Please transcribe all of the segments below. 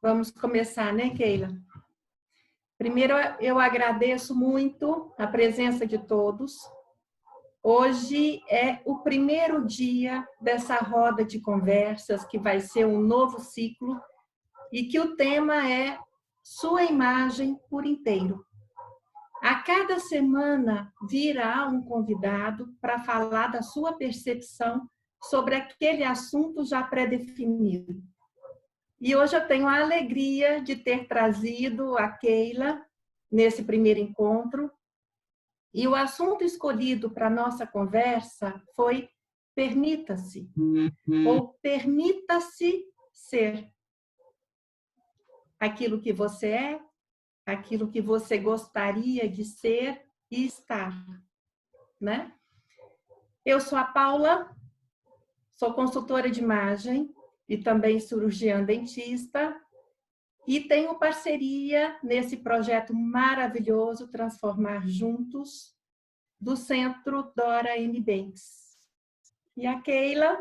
Vamos começar, né, Keila? Primeiro, eu agradeço muito a presença de todos. Hoje é o primeiro dia dessa roda de conversas, que vai ser um novo ciclo, e que o tema é Sua Imagem por Inteiro. A cada semana virá um convidado para falar da sua percepção sobre aquele assunto já pré-definido. E hoje eu tenho a alegria de ter trazido a Keila nesse primeiro encontro. E o assunto escolhido para a nossa conversa foi permita-se, ou permita-se ser aquilo que você é, aquilo que você gostaria de ser e estar, né? Eu sou a Paula, sou consultora de imagem e também cirurgiã dentista e tenho parceria nesse projeto maravilhoso Transformar Juntos, do Centro Dora M. Banks. E a Keila,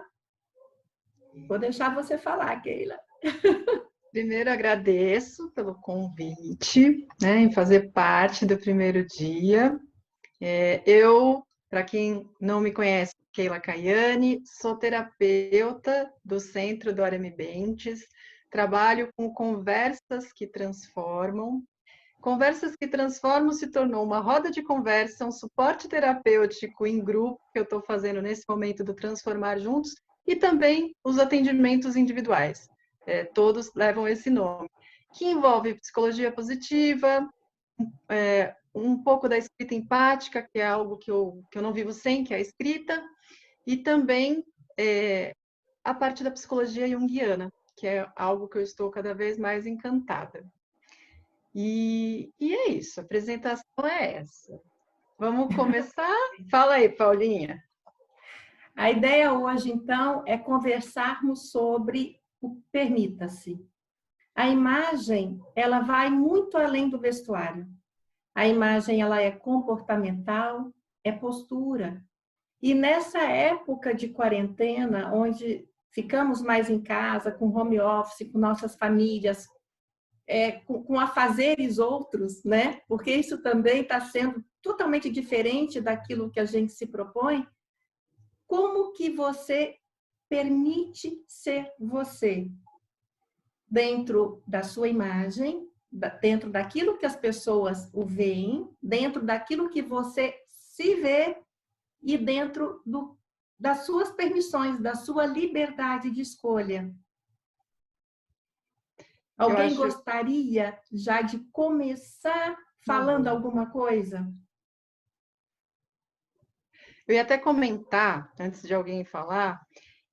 vou deixar você falar, Keila. Primeiro, agradeço pelo convite, né, em fazer parte do primeiro dia. Para quem não me conhece, Keila Caiani, sou terapeuta do Centro Dora M. Banks, trabalho com conversas que transformam. Conversas que Transformam se tornou uma roda de conversa, um suporte terapêutico em grupo que eu estou fazendo nesse momento do Transformar Juntos e também os atendimentos individuais. Todos levam esse nome, que envolve psicologia positiva, um pouco da escrita empática, que é algo que eu não vivo sem, que é a escrita, e também a parte da psicologia junguiana, que é algo que eu estou cada vez mais encantada. E é isso, a apresentação é essa. Vamos começar? Fala aí, Paulinha. A ideia hoje, então, é conversarmos sobre o permita-se. A imagem, ela vai muito além do vestuário. A imagem, ela é comportamental, é postura. E nessa época de quarentena, onde ficamos mais em casa, com home office, com nossas famílias, com afazeres outros, né? Porque isso também está sendo totalmente diferente daquilo que a gente se propõe. Como que você permite ser você? Dentro da sua imagem, dentro daquilo que as pessoas o veem, dentro daquilo que você se vê e dentro das suas permissões, da sua liberdade de escolha. Alguém gostaria já de começar falando alguma coisa? Eu ia até comentar, antes de alguém falar,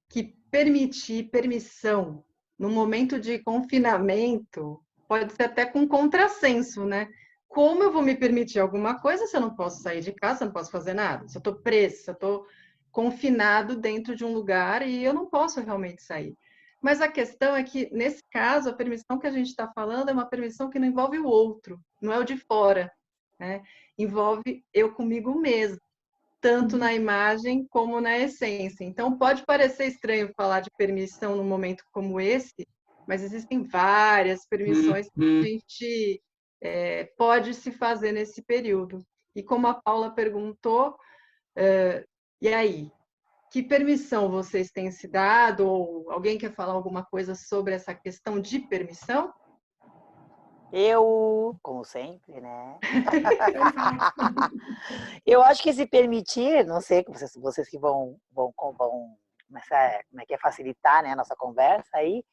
que permissão, no momento de confinamento, pode ser até com contrassenso, né? Como eu vou me permitir alguma coisa se eu não posso sair de casa, se eu não posso fazer nada? Se eu estou preso, se eu estou confinado dentro de um lugar e eu não posso realmente sair. Mas a questão é que, nesse caso, a permissão que a gente está falando é uma permissão que não envolve o outro, não é o de fora, né? Envolve eu comigo mesmo, tanto na imagem como na essência. Então, pode parecer estranho falar de permissão num momento como esse, mas existem várias permissões que a gente pode se fazer nesse período. E como a Paula perguntou, e aí? Que permissão vocês têm se dado? Ou alguém quer falar alguma coisa sobre essa questão de permissão? Eu, como sempre, né? Eu acho que se permitir, não sei, vocês que vão começar, como é que é, facilitar, né, a nossa conversa aí,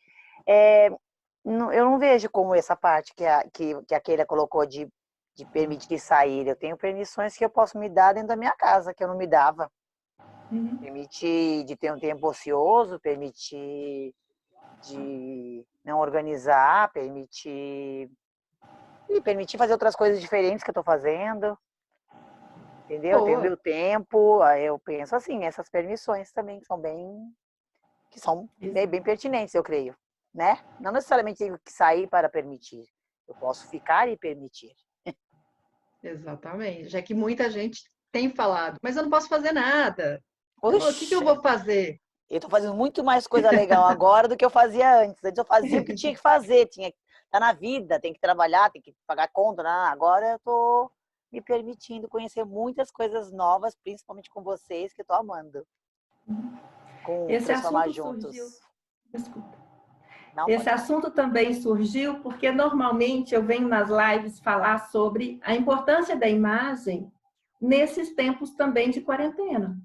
eu não vejo como essa parte que a Keila colocou de permitir sair. Eu tenho permissões que eu posso me dar dentro da minha casa, que eu não me dava. Permitir de ter um tempo ocioso, permitir de não organizar, permitir fazer outras coisas diferentes que eu estou fazendo, entendeu? Ter o meu tempo. Aí eu penso assim, essas permissões também são bem pertinentes, eu creio, né? Não necessariamente tenho que sair para permitir, eu posso ficar e permitir. Exatamente, já que muita gente tem falado, mas eu não posso fazer nada. O que eu vou fazer? Eu estou fazendo muito mais coisa legal agora do que eu fazia antes. Antes eu fazia o que tinha que fazer, tinha tá na vida, tem que trabalhar, tem que pagar conta, né? Agora eu tô me permitindo conhecer muitas coisas novas, principalmente com vocês, que eu tô amando. Com Esse Transformar assunto Juntos. surgiu. Desculpa. Não, Esse assunto também surgiu porque normalmente eu venho nas lives falar sobre a importância da imagem nesses tempos também de quarentena.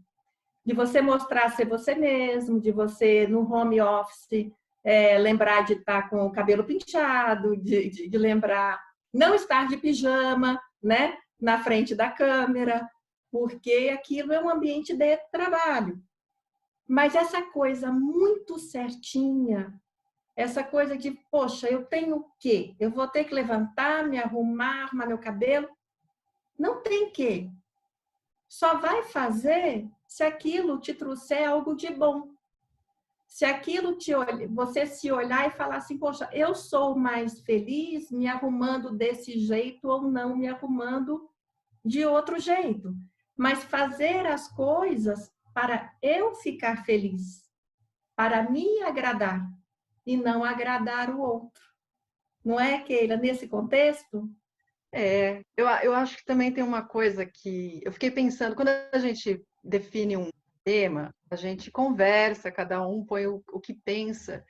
De você mostrar ser você mesmo, de você no home office lembrar de estar com o cabelo pinchado, de lembrar não estar de pijama, né, na frente da câmera, porque aquilo é um ambiente de trabalho. Mas essa coisa muito certinha, essa coisa de, poxa, eu tenho o quê? Eu vou ter que levantar, me arrumar, arrumar meu cabelo? Não tem quê. Só vai fazer se aquilo te trouxer algo de bom. Se aquilo você se olhar e falar assim, poxa, eu sou mais feliz me arrumando desse jeito ou não me arrumando de outro jeito. Mas fazer as coisas para eu ficar feliz, para me agradar e não agradar o outro. Não é, Keila, nesse contexto? Eu acho que também tem uma coisa que eu fiquei pensando, quando a gente define um tema, a gente conversa, cada um põe o que pensa.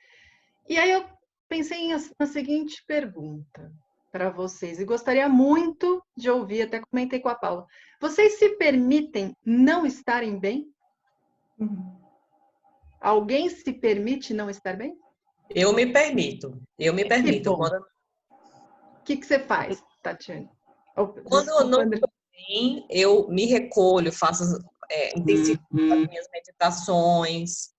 E aí eu pensei na seguinte pergunta para vocês, e gostaria muito de ouvir, até comentei com a Paula. Vocês se permitem não estarem bem? Alguém se permite não estar bem? Eu me permito. Que bom. O que você faz, Tatiane? Quando eu não estou bem, eu me recolho, faço intensifico as minhas meditações,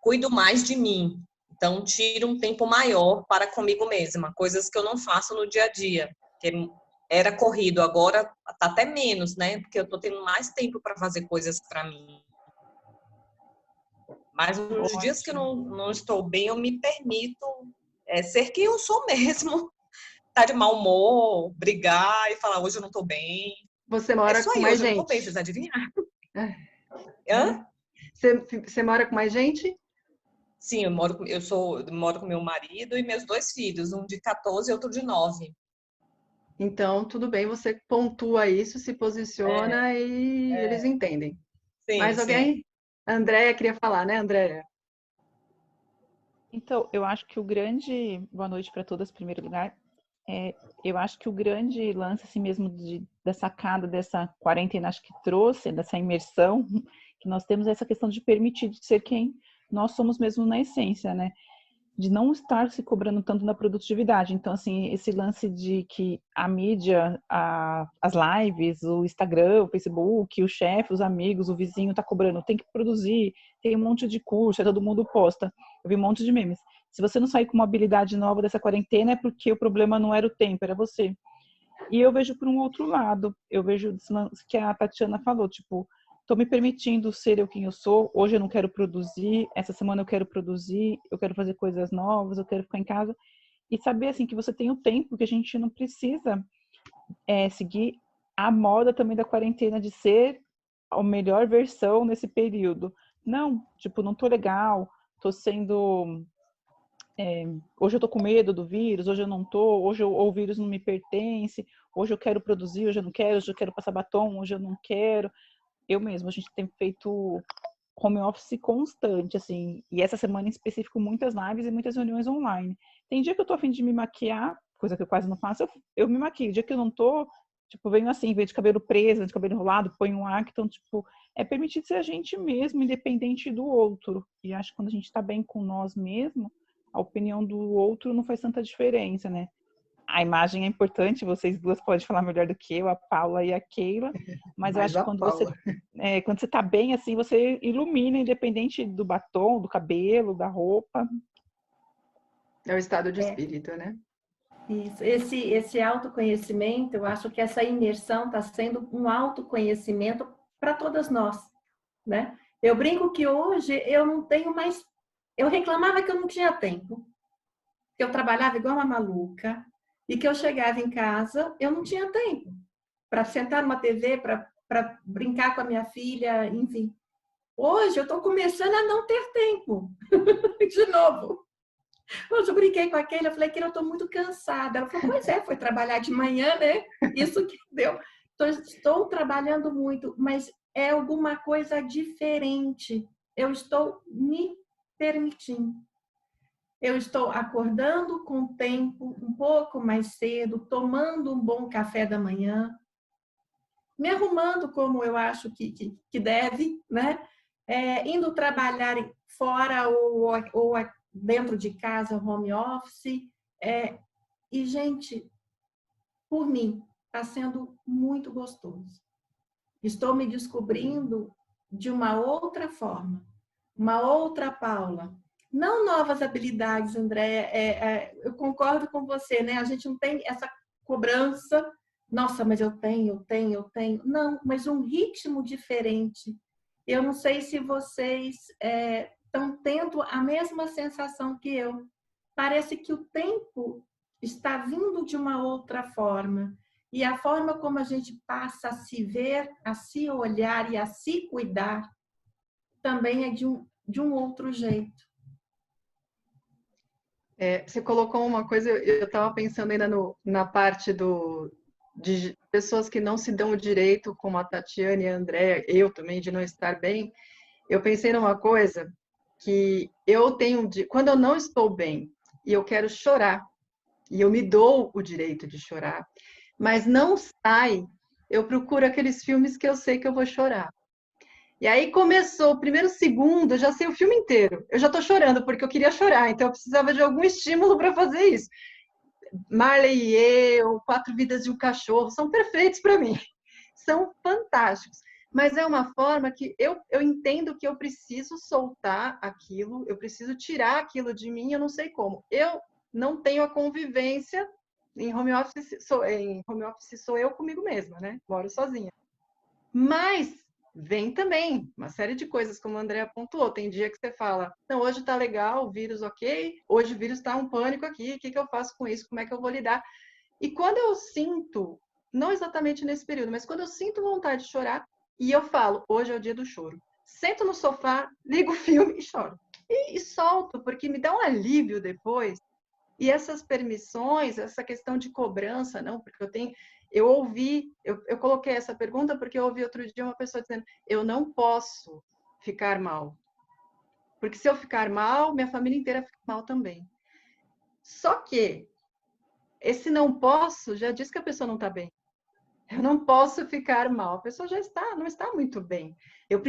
cuido mais de mim. Então, tiro um tempo maior para comigo mesma, coisas que eu não faço no dia a dia. Que era corrido, agora está até menos, né? Porque eu estou tendo mais tempo para fazer coisas para mim. Mas nos dias que eu não estou bem, eu me permito ser quem eu sou mesmo. Tá de mau humor, brigar e falar, hoje eu não tô bem. Você mora com mais gente? Eu não tô bem, vocês adivinharam? Hã? Você mora com mais gente? Sim, eu moro com meu marido e meus 2 filhos, um de 14 e outro de 9. Então, tudo bem, você pontua isso, se posiciona e eles entendem. Sim, Mais alguém? sim. Andréia queria falar, né, Andréia? Então, eu acho que boa noite para todas, em primeiro lugar. Eu acho que o grande lance, assim mesmo, da sacada dessa quarentena, acho que trouxe, dessa imersão que nós temos, essa questão de permitir de ser quem nós somos mesmo na essência, né? De não estar se cobrando tanto na produtividade. Então, assim, esse lance de que a mídia, as lives, o Instagram, o Facebook, o chefe, os amigos, o vizinho tá cobrando, tem que produzir, tem um monte de curso, todo mundo posta. Eu vi um monte de memes. Se você não sair com uma habilidade nova dessa quarentena, é porque o problema não era o tempo, era você. E eu vejo por um outro lado, eu vejo que a Tatiana falou, tipo, tô me permitindo ser eu quem eu sou, hoje eu não quero produzir, essa semana eu quero produzir, eu quero fazer coisas novas, eu quero ficar em casa. E saber, assim, que você tem o tempo, que a gente não precisa seguir a moda também da quarentena de ser a melhor versão nesse período. Não, tipo, não tô legal, tô sendo... hoje eu tô com medo do vírus, hoje eu não tô, hoje o vírus não me pertence, hoje eu quero produzir, hoje eu não quero, hoje eu quero passar batom, hoje eu não quero. Eu mesma, a gente tem feito home office constante, assim, e essa semana em específico muitas lives e muitas reuniões online. Tem dia que eu tô a fim de me maquiar, coisa que eu quase não faço, eu me maquio. O dia que eu não tô, tipo, venho assim, venho de cabelo preso, de cabelo enrolado, ponho um ar, então, tipo, é permitido ser a gente mesmo, independente do outro. E acho que quando a gente tá bem com nós mesmos, a opinião do outro não faz tanta diferença, né? A imagem é importante, vocês duas podem falar melhor do que eu, a Paula e a Keila, mas eu acho que quando você tá bem assim, você ilumina, independente do batom, do cabelo, da roupa. É o estado de espírito, né? Isso. Esse autoconhecimento, eu acho que essa imersão está sendo um autoconhecimento para todas nós, né? Eu brinco que hoje eu não tenho mais... Eu reclamava que eu não tinha tempo, que eu trabalhava igual uma maluca, e que eu chegava em casa, eu não tinha tempo para sentar numa TV, para brincar com a minha filha, enfim. Hoje eu estou começando a não ter tempo, de novo. Hoje eu brinquei com a Keila, eu falei, Keila, eu estou muito cansada. Ela falou, pois é, foi trabalhar de manhã, né? Isso que deu. Então, estou trabalhando muito, mas é alguma coisa diferente. Eu estou me permitindo. Eu estou acordando com o tempo um pouco mais cedo, tomando um bom café da manhã, me arrumando como eu acho que deve, né? Indo trabalhar fora ou dentro de casa, home office. E, gente, por mim, está sendo muito gostoso. Estou me descobrindo de uma outra forma, uma outra Paula. Não novas habilidades, André. Eu concordo com você, né? A gente não tem essa cobrança. Nossa, mas eu tenho. Não, mas um ritmo diferente. Eu não sei se vocês estão tendo a mesma sensação que eu. Parece que o tempo está vindo de uma outra forma. E a forma como a gente passa a se ver, a se olhar e a se cuidar também é de um outro jeito. Você colocou uma coisa, eu estava pensando ainda na parte de pessoas que não se dão o direito, como a Tatiana e a Andréa, eu também, de não estar bem. Eu pensei numa coisa que eu tenho, quando eu não estou bem e eu quero chorar, e eu me dou o direito de chorar, mas não sai, eu procuro aqueles filmes que eu sei que eu vou chorar. E aí começou o primeiro segundo, eu já sei o filme inteiro. Eu já tô chorando porque eu queria chorar, então eu precisava de algum estímulo para fazer isso. Marley e eu, Quatro Vidas de um Cachorro, são perfeitos para mim. São fantásticos. Mas é uma forma que eu entendo que eu preciso soltar aquilo, eu preciso tirar aquilo de mim, eu não sei como. Eu não tenho a convivência em home office sou eu comigo mesma, né? Moro sozinha. Mas vem também uma série de coisas, como a Andrea pontuou. Tem dia que você fala, não, hoje tá legal, o vírus ok, hoje o vírus tá um pânico aqui, o que eu faço com isso, como é que eu vou lidar? E quando eu sinto, não exatamente nesse período, mas quando eu sinto vontade de chorar, e eu falo, hoje é o dia do choro. Sento no sofá, ligo o filme e choro. E solto, porque me dá um alívio depois. E essas permissões, essa questão de cobrança, não, porque eu coloquei essa pergunta porque eu ouvi outro dia uma pessoa dizendo, eu não posso ficar mal. Porque se eu ficar mal, minha família inteira fica mal também. Só que esse não posso já diz que a pessoa não está bem. Eu não posso ficar mal. A pessoa não está muito bem. Eu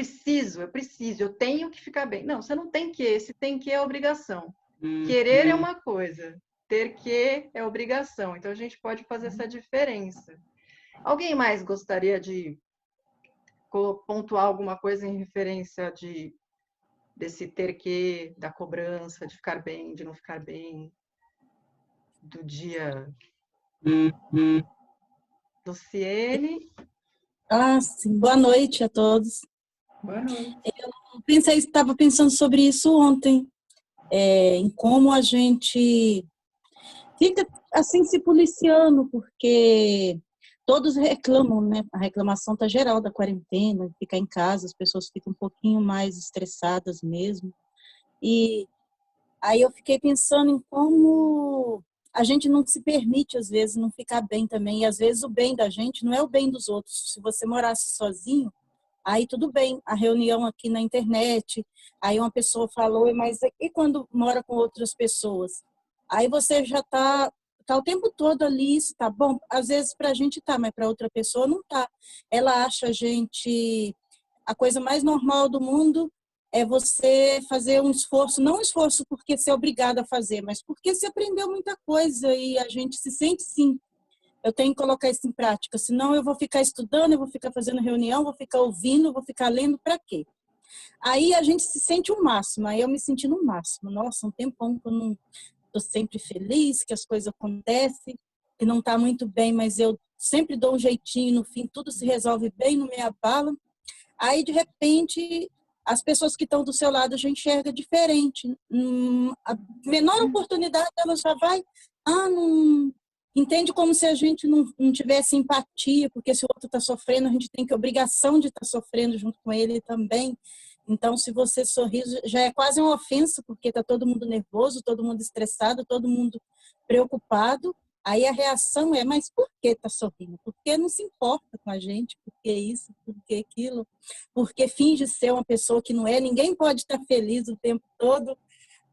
tenho que ficar bem. Não, você não tem que, esse tem que é obrigação. Querer é uma coisa, ter que é obrigação. Então a gente pode fazer essa diferença. Alguém mais gostaria de pontuar alguma coisa em referência desse ter que, da cobrança, de ficar bem, de não ficar bem, do dia? Luciene? Sim. Boa noite a todos. Boa noite. Eu estava pensando sobre isso ontem, em como a gente fica assim se policiando, porque todos reclamam, né? A reclamação tá geral da quarentena, ficar em casa, as pessoas ficam um pouquinho mais estressadas mesmo. E aí eu fiquei pensando em como a gente não se permite, às vezes, não ficar bem também. E às vezes o bem da gente não é o bem dos outros. Se você morasse sozinho, aí tudo bem, a reunião aqui na internet, aí uma pessoa falou, mas e quando mora com outras pessoas? Aí você já tá o tempo todo ali, isso tá bom? Às vezes pra gente tá, mas pra outra pessoa não tá. Ela acha a gente a coisa mais normal do mundo é você fazer um esforço, não um esforço porque você é obrigado a fazer, mas porque você aprendeu muita coisa e a gente se sente sim. Eu tenho que colocar isso em prática, senão eu vou ficar estudando, eu vou ficar fazendo reunião, vou ficar ouvindo, vou ficar lendo, para quê? Aí a gente se sente o máximo, aí eu me senti no máximo. Nossa, um tempão que eu não estou sempre feliz, que as coisas acontecem, que não está muito bem, mas eu sempre dou um jeitinho, no fim tudo se resolve bem, não me abala. Aí, de repente, as pessoas que estão do seu lado já enxerga diferente. A menor oportunidade, ela já vai, não... Entende como se a gente não tivesse empatia, porque se o outro está sofrendo, a gente tem que obrigação de estar sofrendo junto com ele também. Então, se você sorrir, já é quase uma ofensa, porque está todo mundo nervoso, todo mundo estressado, todo mundo preocupado. Aí a reação é, mas por que está sorrindo? Porque não se importa com a gente, por que isso, por que aquilo, porque finge ser uma pessoa que não é. Ninguém pode estar feliz o tempo todo.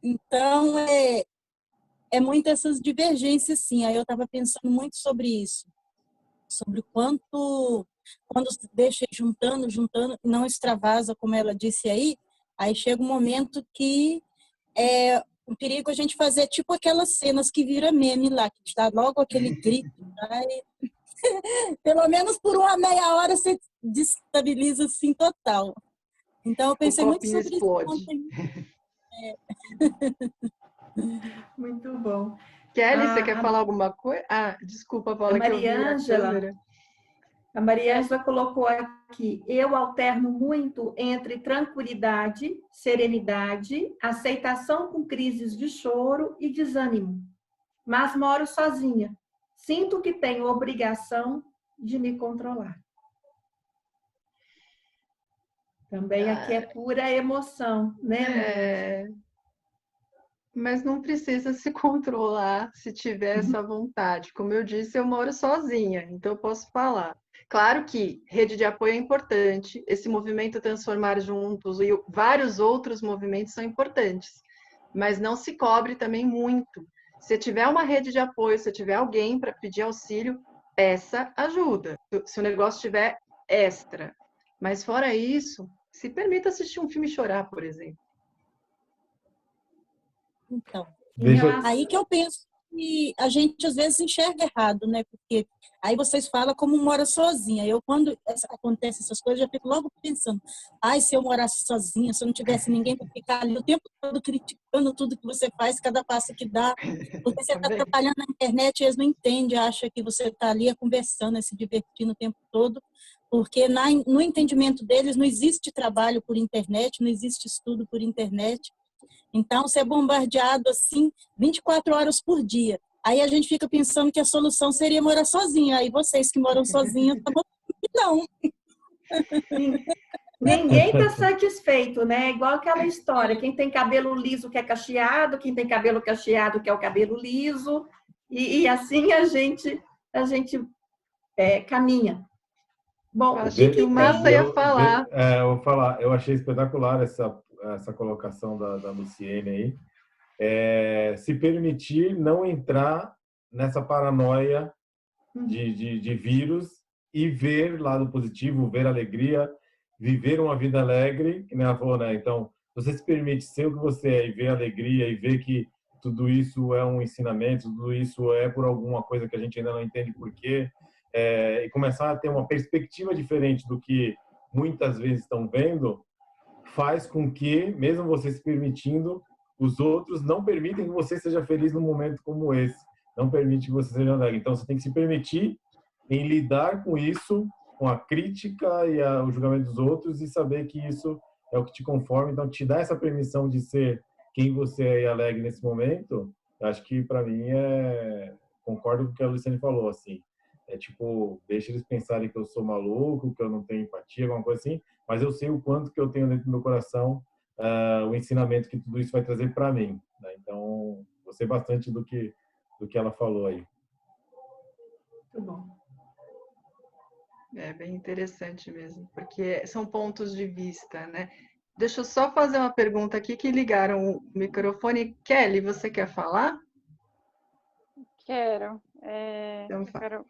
Então, é muito essas divergências, sim. Aí eu estava pensando muito sobre isso, sobre o quanto, quando deixa juntando, não extravasa, como ela disse aí chega um momento que é um perigo a gente fazer tipo aquelas cenas que vira meme lá, que dá logo aquele grito, tá? Pelo menos por uma meia hora você destabiliza assim total. Então eu pensei muito sobre explode. isso ontem. Muito bom. Kelly, você quer falar alguma coisa? Ah, desculpa, Paula, que eu vi a câmera. A Maria Ângela colocou aqui, eu alterno muito entre tranquilidade, serenidade, aceitação com crises de choro e desânimo, mas moro sozinha. Sinto que tenho obrigação de me controlar. Também aqui é pura emoção, né? Mas não precisa se controlar se tiver essa vontade. Como eu disse, eu moro sozinha, então eu posso falar. Claro que rede de apoio é importante, esse movimento Transformar Juntos e vários outros movimentos são importantes, mas não se cobre também muito. Se tiver uma rede de apoio, se tiver alguém para pedir auxílio, peça ajuda, se o negócio estiver extra. Mas fora isso, se permita assistir um filme e chorar, por exemplo. Então, aí que eu penso que a gente às vezes enxerga errado, né? Porque aí vocês falam como mora sozinha. Eu, quando acontece essas coisas, já fico logo pensando, ai, se eu morasse sozinha, se eu não tivesse ninguém para ficar ali o tempo todo criticando tudo que você faz, cada passo que dá, porque você está trabalhando na internet e eles não entendem, acham que você está ali conversando, se divertindo o tempo todo, porque no entendimento deles não existe trabalho por internet, não existe estudo por internet. Então, você é bombardeado assim 24 horas por dia. Aí a gente fica pensando que a solução seria morar sozinho. Aí vocês que moram sozinhos, não. Ninguém está satisfeito, né? É igual aquela história. Quem tem cabelo liso quer cacheado, quem tem cabelo cacheado quer o cabelo liso. E assim a gente caminha. Bom, acho que o Massa ia falar. Eu vou falar. Eu achei espetacular essa colocação da Luciene aí. Se permitir não entrar nessa paranoia de vírus e ver lado positivo, ver alegria, viver uma vida alegre, que nem ela falou, né? Então, você se permite ser o que você é e ver alegria e ver que tudo isso é um ensinamento, tudo isso é por alguma coisa que a gente ainda não entende por quê, e começar a ter uma perspectiva diferente do que muitas vezes estão vendo, faz com que, mesmo você se permitindo, os outros não permitem que você seja feliz num momento como esse. Não permite que você seja alegre. Então, você tem que se permitir em lidar com isso, com a crítica e o julgamento dos outros e saber que isso é o que te conforma. Então, te dá essa permissão de ser quem você é e alegre nesse momento, acho que, para mim, concordo com o que a Luciane falou, assim. É tipo, deixa eles pensarem que eu sou maluco, que eu não tenho empatia, alguma coisa assim, mas eu sei o quanto que eu tenho dentro do meu coração o ensinamento que tudo isso vai trazer para mim, né? Então, gostei bastante do que ela falou aí. Muito bom. É bem interessante mesmo, porque são pontos de vista, né? Deixa eu só fazer uma pergunta aqui que ligaram o microfone. Kelly, você quer falar? Quero. Então, quero.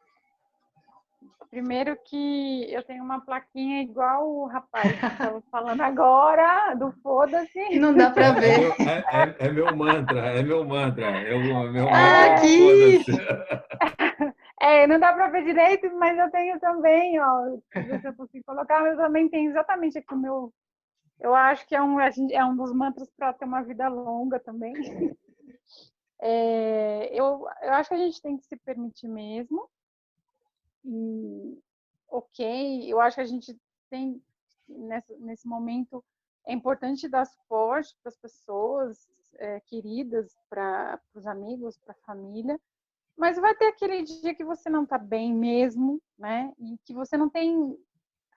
Primeiro que eu tenho uma plaquinha igual o rapaz que estava falando agora, do foda-se. Não dá para ver. É meu mantra, é meu mantra. Aqui! Não dá para ver direito, mas eu tenho também, ó. Se eu consigo colocar, eu também tenho exatamente aqui o meu. Eu acho que é um dos mantras para ter uma vida longa também. Eu acho que a gente tem que se permitir mesmo. E, ok, eu acho que a gente tem, nesse momento, é importante dar suporte para as pessoas queridas, para os amigos, para a família, mas vai ter aquele dia que você não está bem mesmo, né? E que você não tem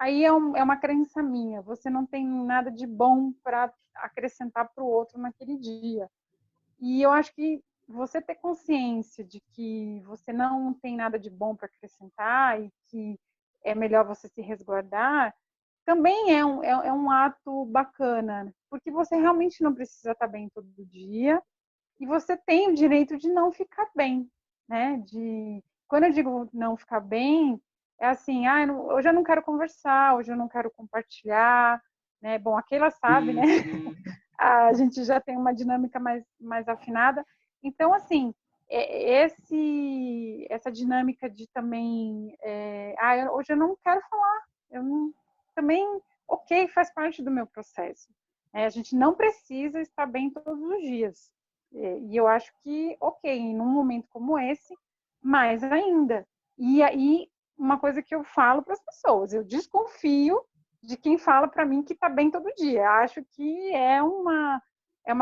aí é uma crença minha. Você não tem nada de bom para acrescentar para o outro naquele dia. E eu acho que você ter consciência de que você não tem nada de bom para acrescentar e que é melhor você se resguardar, também é um ato bacana, porque você realmente não precisa estar bem todo dia e você tem o direito de não ficar bem, né? Quando eu digo não ficar bem, é assim, hoje eu não quero conversar, hoje eu não quero compartilhar, né? Bom, a Keila sabe, né? A gente já tem uma dinâmica mais afinada. Então, assim, essa dinâmica de também, hoje eu não quero falar, também, ok, faz parte do meu processo. A gente não precisa estar bem todos os dias. E eu acho que, ok, num momento como esse, mais ainda. E aí, uma coisa que eu falo para as pessoas, eu desconfio de quem fala para mim que está bem todo dia. Acho que é uma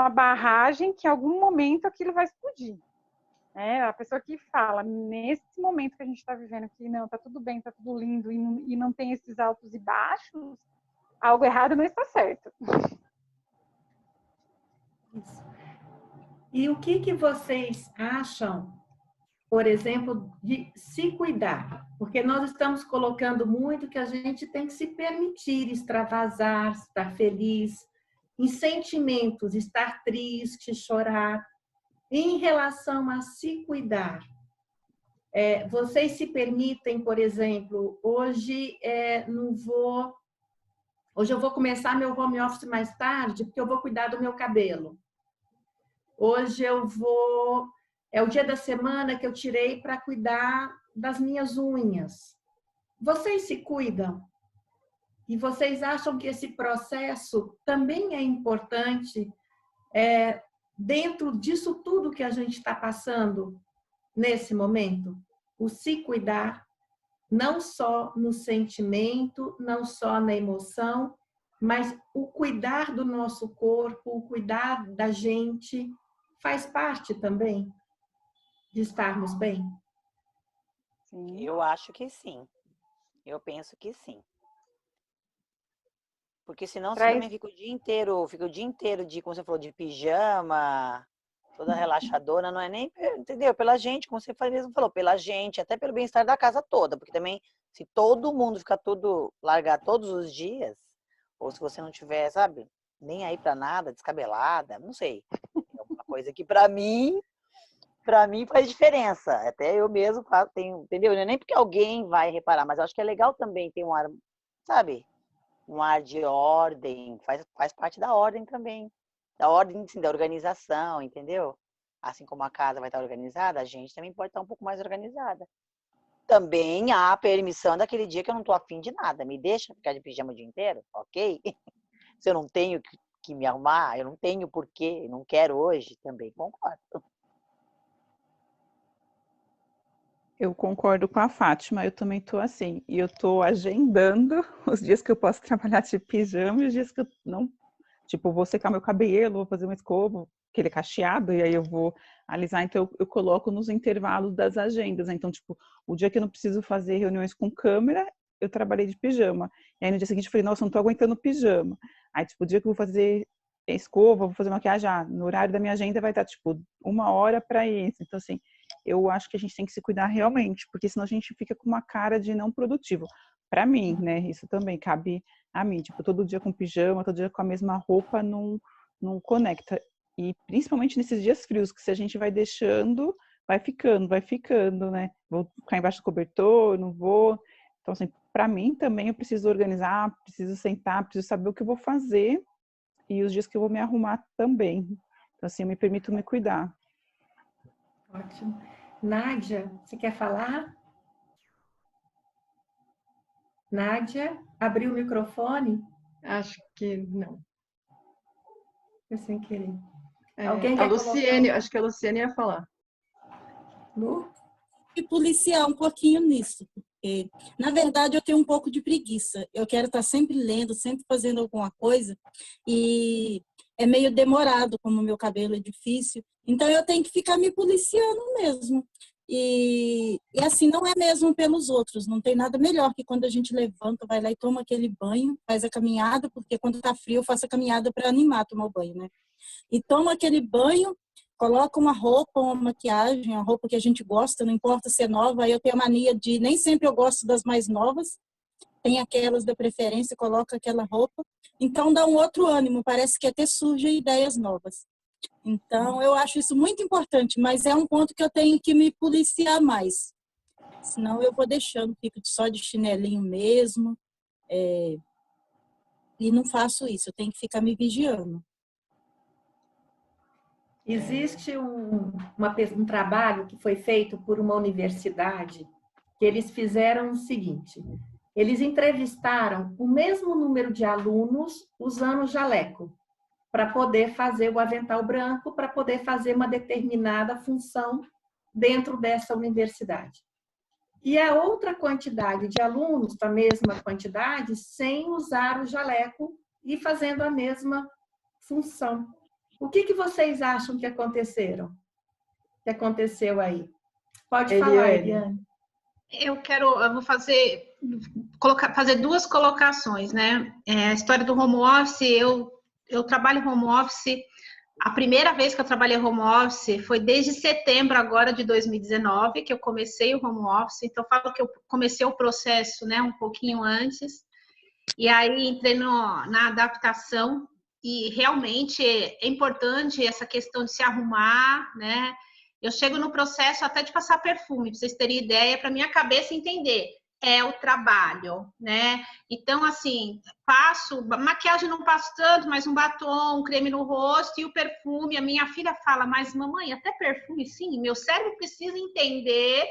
barragem que em algum momento aquilo vai explodir. A pessoa que fala, nesse momento que a gente está vivendo, que não, está tudo bem, está tudo lindo, e não tem esses altos e baixos, algo errado não está certo. Isso. E o que vocês acham, por exemplo, de se cuidar? Porque nós estamos colocando muito que a gente tem que se permitir extravasar, estar feliz, em sentimentos, estar triste, chorar. Em relação a se cuidar, vocês se permitem, por exemplo, hoje eu vou começar meu home office mais tarde, porque eu vou cuidar do meu cabelo. Hoje é o dia da semana que eu tirei para cuidar das minhas unhas. Vocês se cuidam? E vocês acham que esse processo também é importante dentro disso tudo que a gente está passando nesse momento? O se cuidar, não só no sentimento, não só na emoção, mas o cuidar do nosso corpo, o cuidar da gente, faz parte também de estarmos bem? Sim. Eu acho que sim. Eu penso que sim. Porque senão você também fica o dia inteiro de, como você falou, de pijama, toda relaxadora, não é nem, entendeu? Pela gente, como você mesmo falou, pela gente, até pelo bem-estar da casa toda, porque também se todo mundo ficar largar todos os dias, ou se você não tiver, sabe, nem aí pra nada, descabelada, não sei. É uma coisa que pra mim faz diferença. Até eu mesmo tenho, entendeu? Não é nem porque alguém vai reparar, mas eu acho que é legal também ter um ar, sabe? Um ar de ordem, faz parte da ordem também. Da ordem, sim, da organização, entendeu? Assim como a casa vai estar organizada, a gente também pode estar um pouco mais organizada. Também há a permissão daquele dia que eu não estou afim de nada. Me deixa ficar de pijama o dia inteiro, ok? Se eu não tenho que me arrumar, eu não tenho porquê, não quero hoje, também concordo. Eu concordo com a Fátima, eu também tô assim. E eu tô agendando os dias que eu posso trabalhar de pijama e os dias que eu não. Tipo, vou secar meu cabelo, vou fazer uma escova, aquele cacheado, e aí eu vou alisar. Então, eu coloco nos intervalos das agendas. Então, tipo, o dia que eu não preciso fazer reuniões com câmera, eu trabalhei de pijama. E aí, no dia seguinte, eu falei, nossa, não tô aguentando pijama. Aí, tipo, o dia que eu vou fazer escova, vou fazer maquiagem, no horário da minha agenda vai estar, tipo, 1 hora para isso. Então, assim, eu acho que a gente tem que se cuidar realmente, porque senão a gente fica com uma cara de não produtivo. Para mim, né? Isso também cabe a mim. Tipo, todo dia com pijama, todo dia com a mesma roupa, não conecta. E principalmente nesses dias frios, que se a gente vai deixando, vai ficando, né? Vou ficar embaixo do cobertor, não vou. Então, assim, para mim também eu preciso organizar, preciso sentar, preciso saber o que eu vou fazer e os dias que eu vou me arrumar também. Então, assim, eu me permito me cuidar. Ótimo. Nádia, você quer falar? Nádia, abriu o microfone? Acho que não. Eu sem querer. Alguém a Luciene, acho que a Luciene ia falar. Lu? Me policiar um pouquinho nisso, porque, na verdade, eu tenho um pouco de preguiça. Eu quero estar sempre lendo, sempre fazendo alguma coisa, e é meio demorado, como o meu cabelo é difícil, então eu tenho que ficar me policiando mesmo. E assim, não é mesmo pelos outros, não tem nada melhor que quando a gente levanta, vai lá e toma aquele banho, faz a caminhada, porque quando tá frio eu faço a caminhada para animar a tomar o banho, né? E toma aquele banho, coloca uma roupa, uma maquiagem, a roupa que a gente gosta, não importa se é nova, aí eu tenho a mania de, nem sempre eu gosto das mais novas, tem aquelas da preferência, coloca aquela roupa, então dá um outro ânimo, parece que até surgem ideias novas. Então, eu acho isso muito importante, mas é um ponto que eu tenho que me policiar mais. Senão eu vou deixando, fico só de chinelinho mesmo, e não faço isso, eu tenho que ficar me vigiando. Existe um trabalho que foi feito por uma universidade, que eles fizeram o seguinte, eles entrevistaram o mesmo número de alunos usando jaleco, para poder fazer o avental branco, para poder fazer uma determinada função dentro dessa universidade. E a outra quantidade de alunos, da mesma quantidade, sem usar o jaleco e fazendo a mesma função. O que vocês acham que aconteceu aí? Pode falar, Eliane. Eu vou fazer duas colocações, né? A história do home office, eu trabalho home office. A primeira vez que eu trabalhei home office foi desde setembro agora de 2019, que eu comecei o home office. Então, eu falo que eu comecei o processo, né, um pouquinho antes. E aí, entrei na adaptação. E, realmente, é importante essa questão de se arrumar, né? Eu chego no processo até de passar perfume, para vocês terem ideia, para minha cabeça entender. É o trabalho, né? Então, assim, maquiagem não passo tanto, mas um batom, um creme no rosto e o perfume. A minha filha fala, mas mamãe, até perfume, sim, meu cérebro precisa entender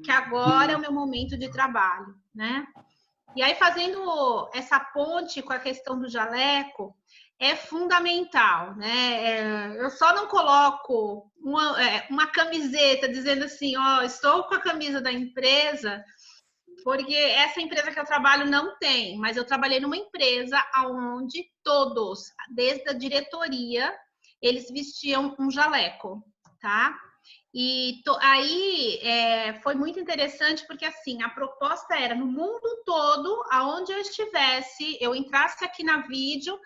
que agora é o meu momento de trabalho, né? E aí, fazendo essa ponte com a questão do jaleco, é fundamental, né? Eu só não coloco uma camiseta dizendo assim, ó, estou com a camisa da empresa, porque essa empresa que eu trabalho não tem, mas eu trabalhei numa empresa onde todos, desde a diretoria, eles vestiam um jaleco, tá? E aí foi muito interessante porque assim, a proposta era no mundo todo, aonde eu estivesse, eu entrasse aqui na vídeo,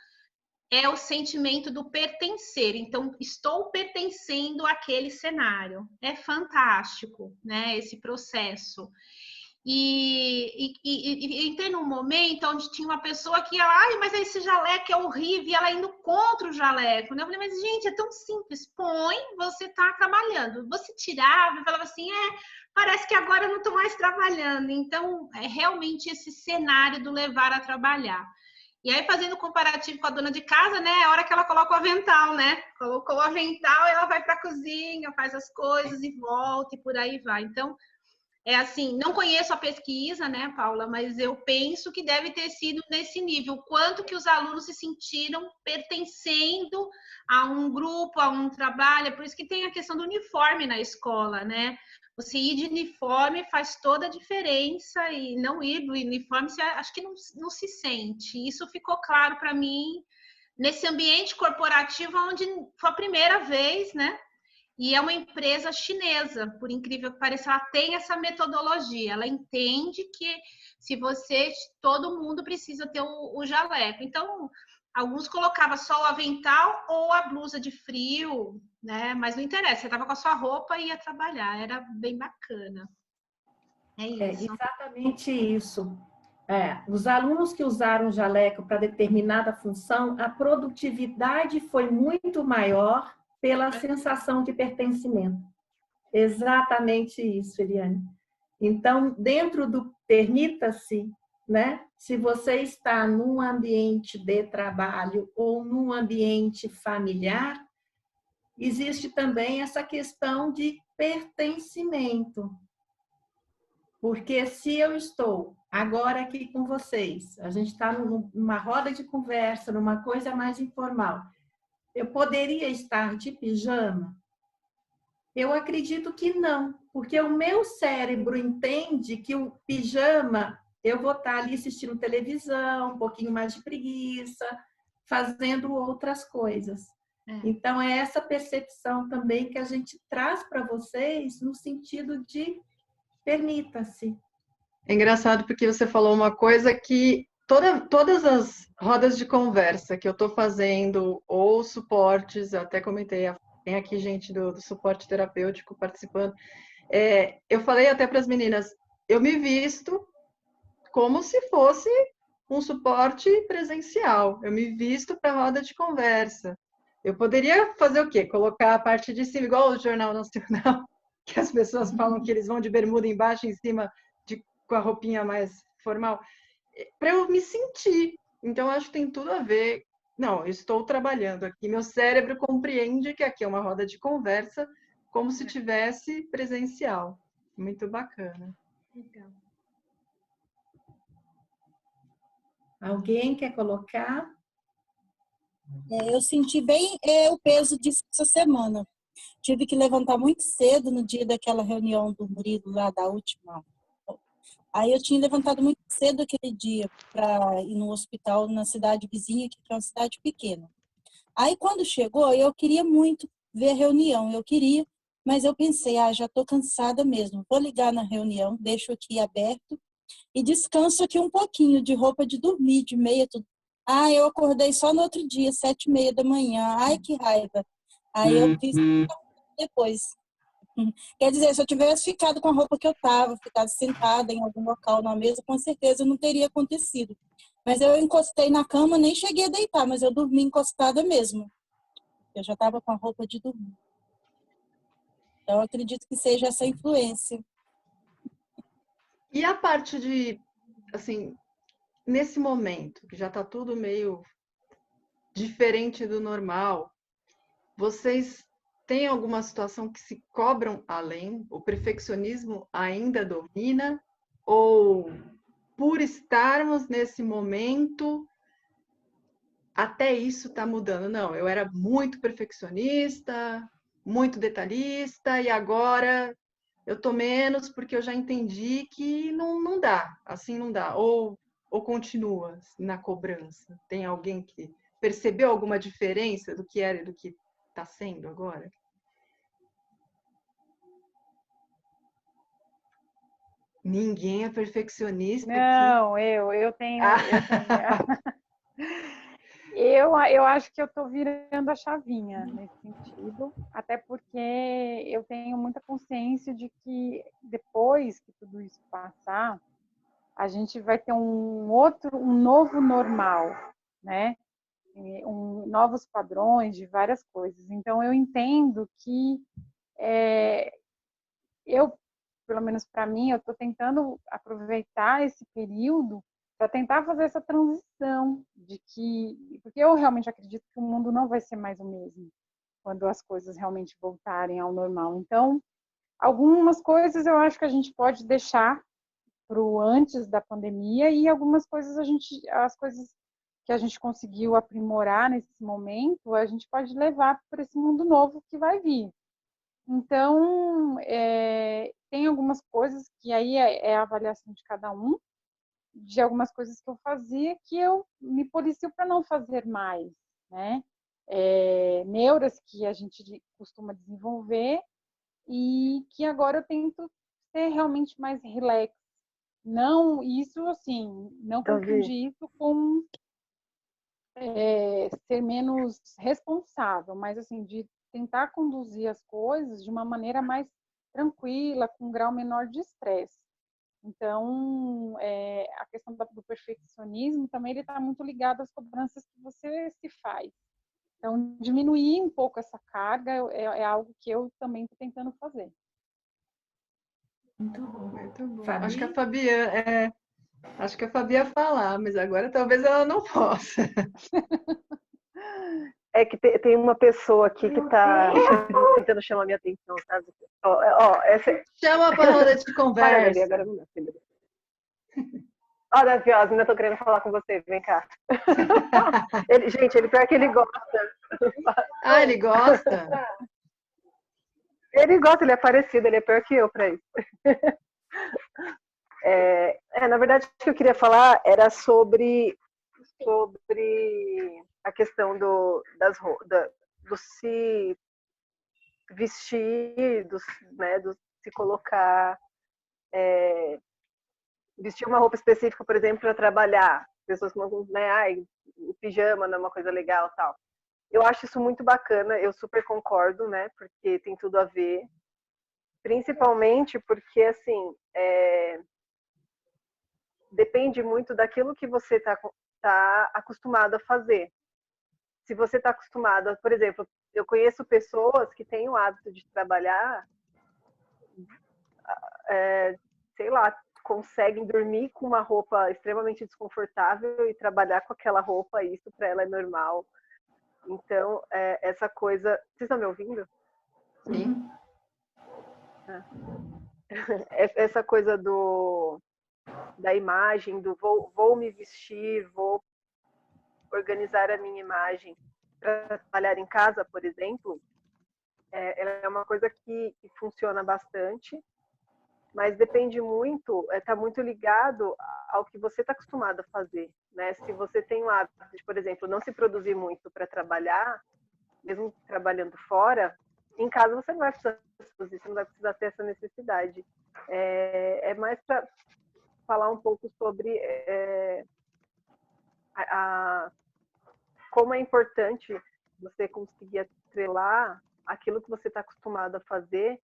é o sentimento do pertencer. Então, estou pertencendo àquele cenário. É fantástico, né, esse processo. E entrei num momento onde tinha uma pessoa que ia lá, mas esse jaleco é horrível, e ela indo contra o jaleco, né? Eu falei, mas gente, é tão simples, põe, você tá trabalhando. Você tirava e falava assim, parece que agora eu não tô mais trabalhando. Então, é realmente esse cenário do levar a trabalhar. E aí, fazendo comparativo com a dona de casa, né? É a hora que ela coloca o avental, né? Colocou o avental, ela vai para a cozinha, faz as coisas e volta, e por aí vai. Então, é assim, não conheço a pesquisa, né, Paula, mas eu penso que deve ter sido nesse nível, o quanto que os alunos se sentiram pertencendo a um grupo, a um trabalho, é por isso que tem a questão do uniforme na escola, né? Você ir de uniforme faz toda a diferença e não ir do uniforme, você acho que não se sente. Isso ficou claro para mim nesse ambiente corporativo onde foi a primeira vez, né? E é uma empresa chinesa, por incrível que pareça, ela tem essa metodologia, ela entende que todo mundo precisa ter o jaleco. Então, alguns colocavam só o avental ou a blusa de frio, né? Mas não interessa, você estava com a sua roupa e ia trabalhar, era bem bacana. É isso. É exatamente isso. Os alunos que usaram jaleco para determinada função, a produtividade foi muito maior pela sensação de pertencimento. Exatamente isso, Eliane. Então, dentro do permita-se, né? Se você está num ambiente de trabalho ou num ambiente familiar, existe também essa questão de pertencimento. Porque se eu estou agora aqui com vocês, a gente está numa roda de conversa, numa coisa mais informal, eu poderia estar de pijama? Eu acredito que não, porque o meu cérebro entende que o pijama, eu vou estar ali assistindo televisão, um pouquinho mais de preguiça, fazendo outras coisas. Então, é essa percepção também que a gente traz para vocês no sentido de permita-se. É engraçado porque você falou uma coisa que todas as rodas de conversa que eu estou fazendo, ou suportes, eu até comentei, tem aqui gente do suporte terapêutico participando, eu falei até para as meninas, eu me visto como se fosse um suporte presencial, eu me visto para roda de conversa. Eu poderia fazer o quê? Colocar a parte de cima, igual o Jornal Nacional, que as pessoas falam que eles vão de bermuda embaixo, em cima, com a roupinha mais formal, para eu me sentir. Então, acho que tem tudo a ver. Não, eu estou trabalhando aqui. Meu cérebro compreende que aqui é uma roda de conversa, como se tivesse presencial. Muito bacana. Legal. Alguém quer colocar? Eu senti bem o peso disso essa semana. Tive que levantar muito cedo no dia daquela reunião do Murilo, lá da última. Aí eu tinha levantado muito cedo aquele dia para ir no hospital na cidade vizinha, que é uma cidade pequena. Aí quando chegou, eu queria muito ver a reunião, mas eu pensei, já estou cansada mesmo, vou ligar na reunião, deixo aqui aberto e descanso aqui um pouquinho de roupa de dormir, de meia, tudo. Eu acordei só no outro dia, 7h30 da manhã, que raiva. Aí eu fiz depois. Quer dizer, se eu tivesse ficado com a roupa que eu estava, ficado sentada em algum local na mesa, com certeza não teria acontecido. Mas eu encostei na cama, nem cheguei a deitar, mas eu dormi encostada mesmo. Eu já estava com a roupa de dormir. Então, eu acredito que seja essa influência. E a parte de, assim, nesse momento, que já está tudo meio diferente do normal, vocês têm alguma situação que se cobram além? O perfeccionismo ainda domina? Ou, por estarmos nesse momento, até isso está mudando? Não, eu era muito perfeccionista, muito detalhista, e agora eu estou menos porque eu já entendi que não dá, assim não dá. Ou continua na cobrança? Tem alguém que percebeu alguma diferença do que era e do que está sendo agora? Ninguém é perfeccionista Não, aqui. eu tenho. Eu acho que eu estou virando a chavinha nesse sentido, até porque eu tenho muita consciência de que depois que tudo isso passar, a gente vai ter um novo normal, né? Novos padrões de várias coisas. Então, eu entendo que pelo menos para mim, eu estou tentando aproveitar esse período para tentar fazer essa transição porque eu realmente acredito que o mundo não vai ser mais o mesmo quando as coisas realmente voltarem ao normal. Então, algumas coisas eu acho que a gente pode deixar para o antes da pandemia e algumas coisas as coisas que a gente conseguiu aprimorar nesse momento, a gente pode levar para esse mundo novo que vai vir. Então, tem algumas coisas que aí é a avaliação de cada um, de algumas coisas que eu fazia que eu me policio para não fazer mais, né? Neuras que a gente costuma desenvolver e que agora eu tento ser realmente mais relax. Não, isso assim, não confundir isso com ser menos responsável, mas assim, de tentar conduzir as coisas de uma maneira mais tranquila, com um grau menor de estresse. Então, a questão do perfeccionismo também ele está muito ligado às cobranças que você se faz. Então, diminuir um pouco essa carga é algo que eu também estou tentando fazer. Muito bom. Muito bom. Fabi? Acho que a Fabi ia falar, mas agora talvez ela não possa. É que tem uma pessoa aqui que está tentando chamar minha atenção, sabe? Chama para a roda de conversa. Para, Davi, agora não dá. Ó, Davi, as meninas estão querendo falar com você, vem cá. Ele pior que ele gosta. Ele gosta? Ele gosta, ele é parecido, ele é pior que eu para isso. Na verdade, o que eu queria falar era sobre a questão se vestir, né, do se colocar, vestir uma roupa específica, por exemplo, para trabalhar. Pessoas que não, né, o pijama não é uma coisa legal, tal. Eu acho isso muito bacana, eu super concordo, né, porque tem tudo a ver. Principalmente porque, assim, depende muito daquilo que você está acostumado a fazer. Se você está acostumado, por exemplo, eu conheço pessoas que têm o hábito de trabalhar, sei lá, conseguem dormir com uma roupa extremamente desconfortável e trabalhar com aquela roupa, isso para ela é normal. Então, essa coisa... Vocês estão me ouvindo? Sim. Essa coisa da imagem, do vou me vestir, vou organizar a minha imagem para trabalhar em casa, por exemplo, ela é uma coisa que funciona bastante, mas depende muito, está muito ligado ao que você está acostumado a fazer, né? Se você tem o hábito de, por exemplo, não se produzir muito para trabalhar, mesmo trabalhando fora, em casa você não vai precisar produzir, você não vai precisar ter essa necessidade. É mais para falar um pouco sobre como é importante você conseguir atrelar aquilo que você está acostumado a fazer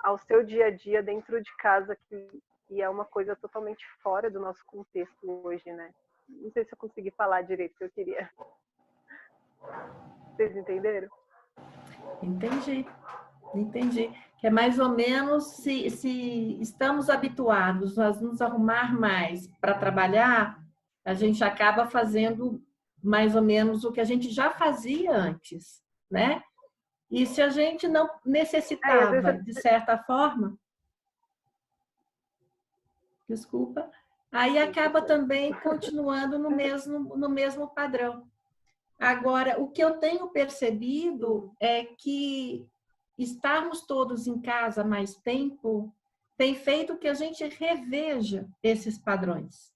ao seu dia a dia dentro de casa, que é uma coisa totalmente fora do nosso contexto hoje, né? Não sei se eu consegui falar direito o que eu queria. Vocês entenderam? Entendi. Que é mais ou menos se estamos habituados a nos arrumar mais para trabalhar, a gente acaba fazendo mais ou menos o que a gente já fazia antes, né? E se a gente não necessitava, de certa forma, desculpa, aí acaba também continuando no mesmo padrão. Agora, o que eu tenho percebido é que estarmos todos em casa mais tempo tem feito que a gente reveja esses padrões.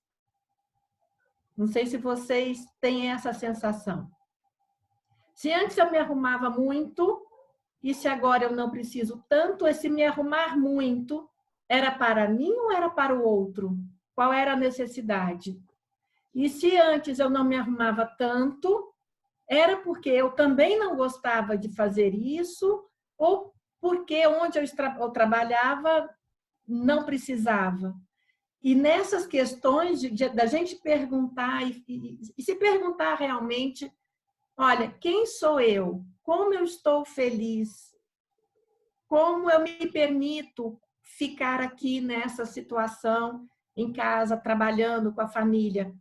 Não sei se vocês têm essa sensação. Se antes eu me arrumava muito, e se agora eu não preciso tanto, esse me arrumar muito era para mim ou era para o outro? Qual era a necessidade? E se antes eu não me arrumava tanto, era porque eu também não gostava de fazer isso, ou porque onde eu trabalhava não precisava. E nessas questões da gente perguntar e se perguntar realmente, olha, quem sou eu? Como eu estou feliz? Como eu me permito ficar aqui nessa situação, em casa, trabalhando com a família?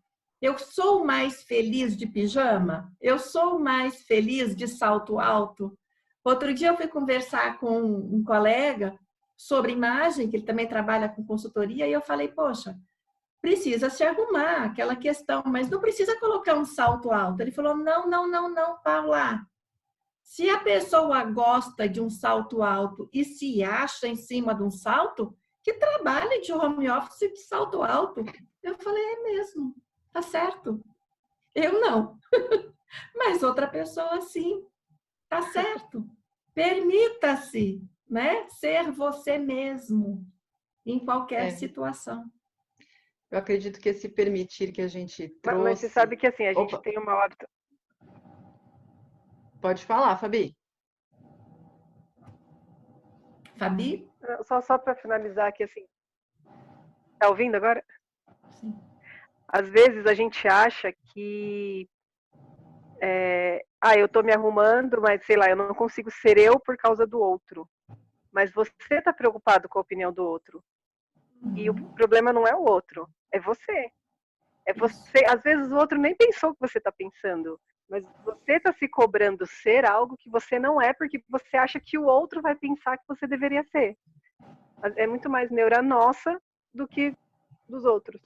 Eu sou mais feliz de pijama? Eu sou mais feliz de salto alto? Outro dia eu fui conversar com um colega sobre imagem, que ele também trabalha com consultoria, e eu falei, poxa, precisa se arrumar, aquela questão, mas não precisa colocar um salto alto. Ele falou, não, Paula. Se a pessoa gosta de um salto alto e se acha em cima de um salto, que trabalhe de home office de salto alto. Eu falei, é mesmo, tá certo. Eu não. Mas outra pessoa sim, tá certo. Permita-se, né, ser você mesmo em qualquer situação. Eu acredito que esse permitir que a gente trouxe... Mas você sabe que assim, a gente tem uma hábito... Pode falar, Fabi. Fabi? Só para finalizar aqui, assim... Tá ouvindo agora? Sim. Às vezes a gente acha que... eu tô me arrumando, mas sei lá, eu não consigo ser eu por causa do outro. Mas você tá preocupado com a opinião do outro. E o problema não é o outro, é você. É você. Às vezes o outro nem pensou o que você está pensando, mas você está se cobrando ser algo que você não é, porque você acha que o outro vai pensar que você deveria ser. É muito mais neura nossa do que dos outros.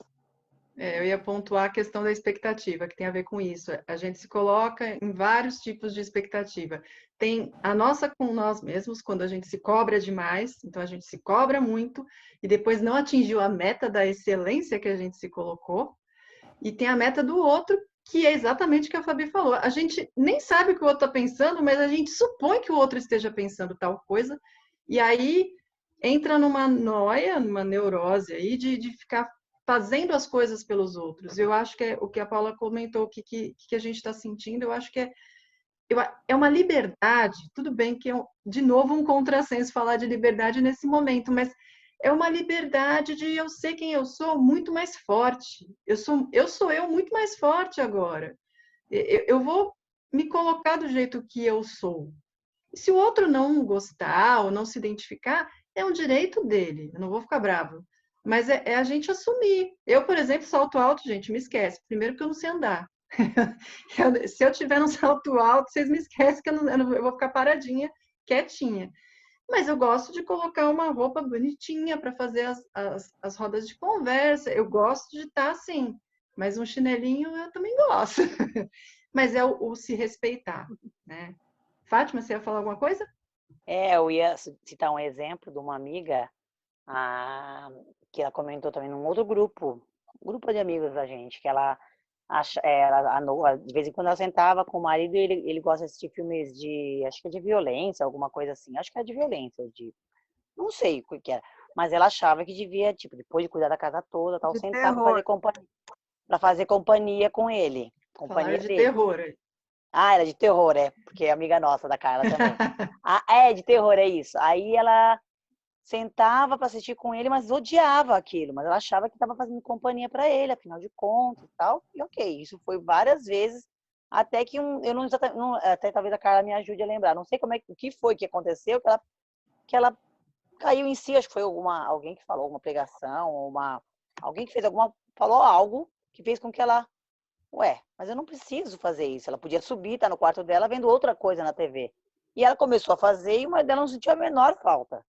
Eu ia pontuar a questão da expectativa, que tem a ver com isso. A gente se coloca em vários tipos de expectativa. Tem a nossa com nós mesmos, quando a gente se cobra demais, então a gente se cobra muito e depois não atingiu a meta da excelência que a gente se colocou. E tem a meta do outro, que é exatamente o que a Fabi falou. A gente nem sabe o que o outro está pensando, mas a gente supõe que o outro esteja pensando tal coisa, e aí entra numa noia, numa neurose aí de ficar fazendo as coisas pelos outros. Eu acho que é o que a Paula comentou, o que a gente está sentindo, eu acho que é uma liberdade, tudo bem que é, de novo, um contrassenso falar de liberdade nesse momento, mas é uma liberdade de eu ser quem eu sou muito mais forte. Eu sou eu muito mais forte agora. Eu vou me colocar do jeito que eu sou. E se o outro não gostar ou não se identificar, é um direito dele. Eu não vou ficar bravo. Mas é a gente assumir. Eu, por exemplo, salto alto, gente, me esquece. Primeiro que eu não sei andar. Se eu tiver no salto alto, vocês me esquecem que eu vou ficar paradinha, quietinha. Mas eu gosto de colocar uma roupa bonitinha para fazer as rodas de conversa. Eu gosto de estar assim, mas um chinelinho eu também gosto. Mas é o se respeitar, né? Fátima, você ia falar alguma coisa? Eu ia citar um exemplo de uma amiga que ela comentou também num outro grupo, um grupo de amigos da gente, que ela de vez em quando ela sentava com o marido e ele gosta de assistir filmes acho que é de violência, alguma coisa assim, acho que é de violência, não sei o que era, mas ela achava que devia, tipo, depois de cuidar da casa toda, tal, sentar para fazer companhia com ele. Companhia de dele. terror. Era de terror, porque é amiga nossa da Carla também. É de terror, é isso. Aí ela sentava para assistir com ele, mas odiava aquilo, mas ela achava que estava fazendo companhia para ele, afinal de contas, e tal. E ok, isso foi várias vezes, até que eu não, até talvez a Carla me ajude a lembrar. Não sei o que foi que aconteceu, que ela caiu em si, acho que foi alguém que falou alguma pregação, alguém que falou algo que fez com que ela, mas eu não preciso fazer isso. Ela podia subir, tá no quarto dela vendo outra coisa na TV. E ela começou a fazer e uma dela não sentiu a menor falta.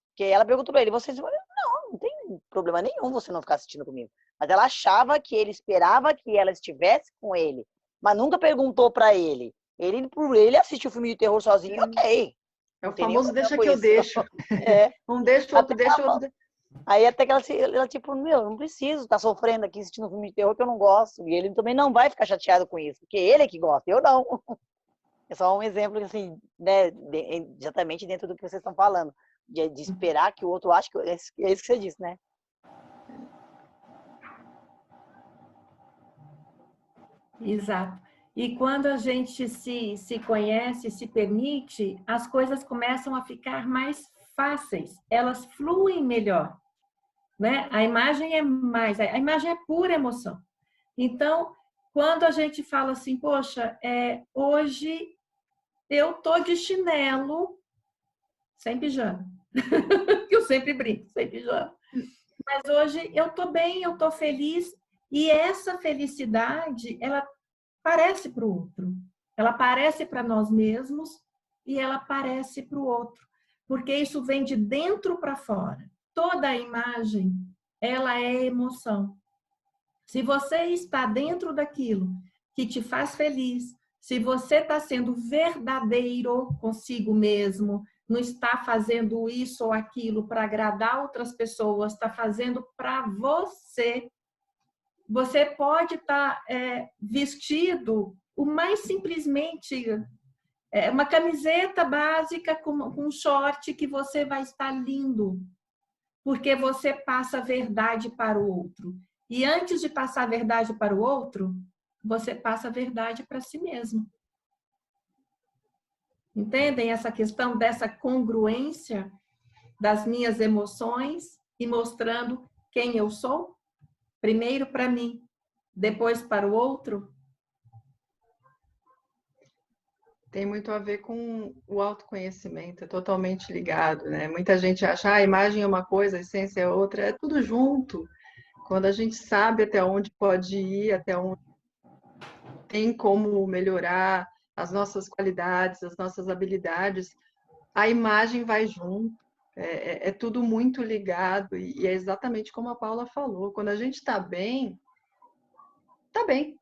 Porque ela perguntou pra ele, não tem problema nenhum você não ficar assistindo comigo. Mas ela achava que ele esperava que ela estivesse com ele, mas nunca perguntou pra ele. Por ele assistiu o filme de terror sozinho, ok. É o famoso deixa que eu isso. deixo. Um deixa, o outro deixa, o outro deixa. Aí até que ela tipo, não preciso estar sofrendo aqui assistindo um filme de terror que eu não gosto. E ele também não vai ficar chateado com isso, porque ele é que gosta, eu não. É só um exemplo, assim, né, exatamente dentro do que vocês estão falando. De esperar que o outro ache que... É isso que você disse, né? Exato. E quando a gente se conhece, se permite, as coisas começam a ficar mais fáceis. Elas fluem melhor, né? A imagem é pura emoção. Então, quando a gente fala assim, poxa, hoje eu tô de chinelo, sem pijama. Que eu sempre brinco, sem pijama. Mas hoje eu tô bem, eu tô feliz, e essa felicidade, ela aparece para o outro. Ela aparece para nós mesmos e ela aparece para o outro, porque isso vem de dentro para fora. Toda a imagem, ela é emoção. Se você está dentro daquilo que te faz feliz, se você está sendo verdadeiro consigo mesmo, não está fazendo isso ou aquilo para agradar outras pessoas, está fazendo para você. Você pode estar vestido o mais simplesmente uma camiseta básica com um short que você vai estar lindo, porque você passa a verdade para o outro. E antes de passar a verdade para o outro, você passa a verdade para si mesmo. Entendem essa questão dessa congruência das minhas emoções e mostrando quem eu sou? Primeiro para mim, depois para o outro? Tem muito a ver com o autoconhecimento, é totalmente ligado, né? Muita gente acha, a imagem é uma coisa, a essência é outra, é tudo junto. Quando a gente sabe até onde pode ir, até onde tem como melhorar as nossas qualidades, as nossas habilidades, a imagem vai junto. É tudo muito ligado e é exatamente como a Paula falou. Quando a gente está bem, está bem.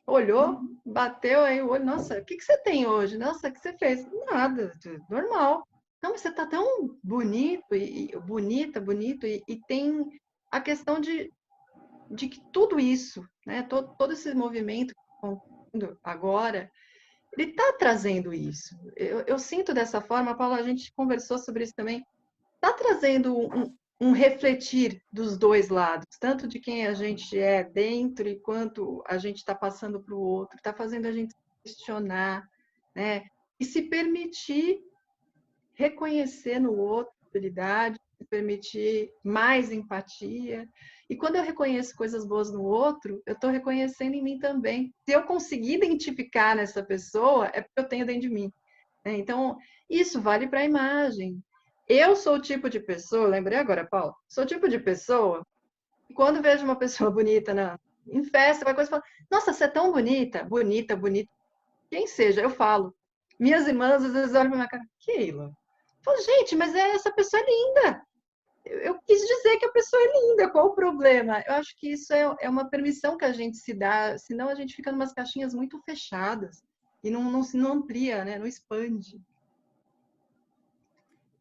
Olhou, bateu aí o olho, nossa, o que você tem hoje? Nossa, o que você fez? Nada, normal. Não, mas você está tão bonito, bonito, e tem a questão de que tudo isso, né, todo esse movimento agora, ele está trazendo isso. Eu sinto dessa forma, Paula, a gente conversou sobre isso também, está trazendo um refletir dos dois lados, tanto de quem a gente é dentro e quanto a gente está passando para o outro, está fazendo a gente questionar, né? E se permitir reconhecer no outro habilidade, se permitir mais empatia. E quando eu reconheço coisas boas no outro, eu estou reconhecendo em mim também. Se eu conseguir identificar nessa pessoa, é porque eu tenho dentro de mim. Então, isso vale para a imagem. Eu sou o tipo de pessoa, lembrei agora, Paulo, sou o tipo de pessoa que quando vejo uma pessoa bonita em festa, qualquer coisa, eu falo, nossa, você é tão bonita, bonita, bonita. Quem seja, eu falo. Minhas irmãs às vezes olham para minha cara, Keila. Eu falo, gente, mas essa pessoa é linda. Eu quis dizer que a pessoa é linda, qual o problema? Eu acho que isso é uma permissão que a gente se dá, senão a gente fica em umas caixinhas muito fechadas e não amplia, né? Não expande.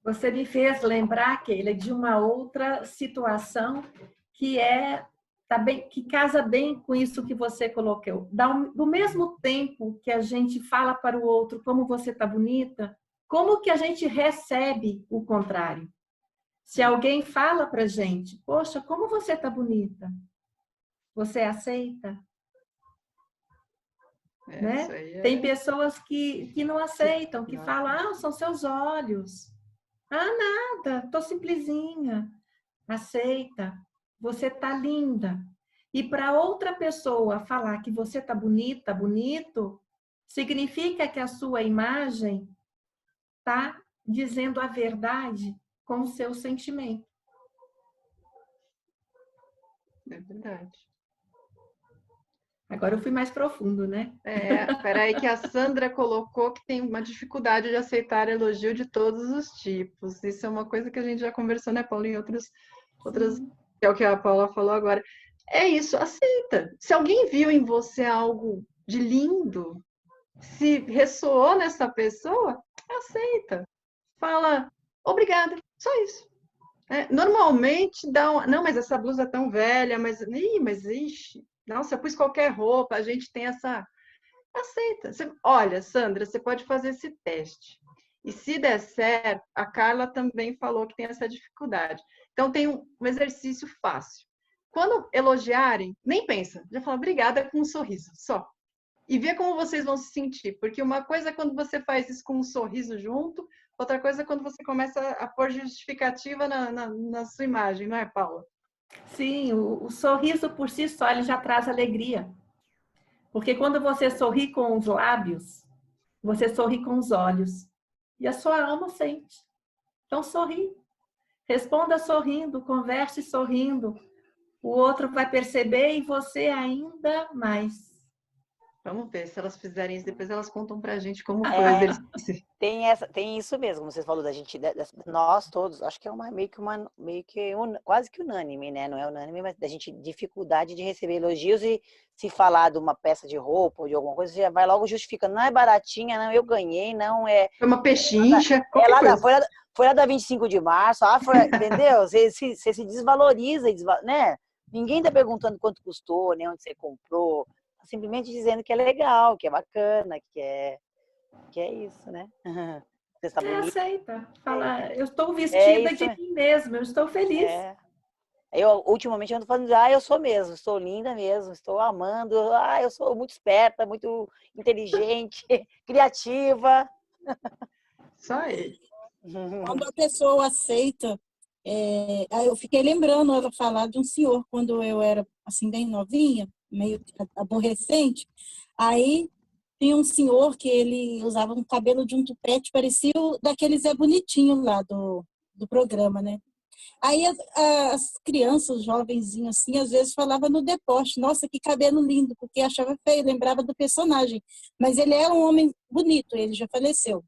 Você me fez lembrar, Keila, de uma outra situação que que casa bem com isso que você colocou. Do mesmo tempo que a gente fala para o outro como você está bonita, como que a gente recebe o contrário? Se alguém fala para a gente, poxa, como você está bonita, você aceita? Né? Tem pessoas que não aceitam, que falam, são seus olhos. Nada, estou simplesinha. Aceita, você está linda. E para outra pessoa falar que você está bonita, bonito, significa que a sua imagem está dizendo a verdade com o seu sentimento. É verdade. Agora eu fui mais profundo, né? Peraí que a Sandra colocou que tem uma dificuldade de aceitar elogio de todos os tipos. Isso é uma coisa que a gente já conversou, né, Paulo, em outras, que é o que a Paula falou agora. É isso, aceita. Se alguém viu em você algo de lindo, se ressoou nessa pessoa, aceita. Fala, obrigada, só isso. Normalmente dá não, mas essa blusa é tão velha, mas ixi, nossa, eu pus qualquer roupa, a gente tem essa... Aceita. Olha, Sandra, você pode fazer esse teste. E se der certo, a Carla também falou que tem essa dificuldade. Então, tem um exercício fácil. Quando elogiarem, nem pensa. Já fala, obrigada, com um sorriso, só. E vê como vocês vão se sentir. Porque uma coisa é quando você faz isso com um sorriso junto, outra coisa é quando você começa a pôr justificativa na sua imagem, não é, Paula? Sim, o sorriso por si só ele já traz alegria. Porque quando você sorri com os lábios, você sorri com os olhos. E a sua alma sente. Então sorri. Responda sorrindo, converse sorrindo. O outro vai perceber e você ainda mais. Vamos ver, se elas fizerem isso, depois elas contam pra gente como foi o exercício. Tem isso mesmo, como vocês falaram da gente, nós todos, acho que é quase que unânime, né? Não é unânime, mas da gente dificuldade de receber elogios e se falar de uma peça de roupa ou de alguma coisa, você já vai logo justificando, não é baratinha, não, eu ganhei, não é... Foi uma pechincha, foi lá da 25 de março, entendeu? Você se desvaloriza, né? Ninguém tá perguntando quanto custou, nem onde você comprou, simplesmente dizendo que é legal, que é bacana, que é isso, né? Você aceita. Fala, eu estou vestida de mim mesma, eu estou feliz. Eu, ultimamente, ando falando, eu sou mesmo, estou linda mesmo, estou amando, eu sou muito esperta, muito inteligente, criativa. Isso aí. Quando a pessoa aceita, eu fiquei lembrando ela falar de um senhor, quando eu era, assim, bem novinha, meio aborrecente, aí tinha um senhor que ele usava um cabelo de um tupete, parecia daquele Zé Bonitinho lá do programa, né? Aí as crianças, os jovenzinhos assim, às vezes falavam no deboche, nossa, que cabelo lindo, porque achava feio, lembrava do personagem. Mas ele era um homem bonito, ele já faleceu.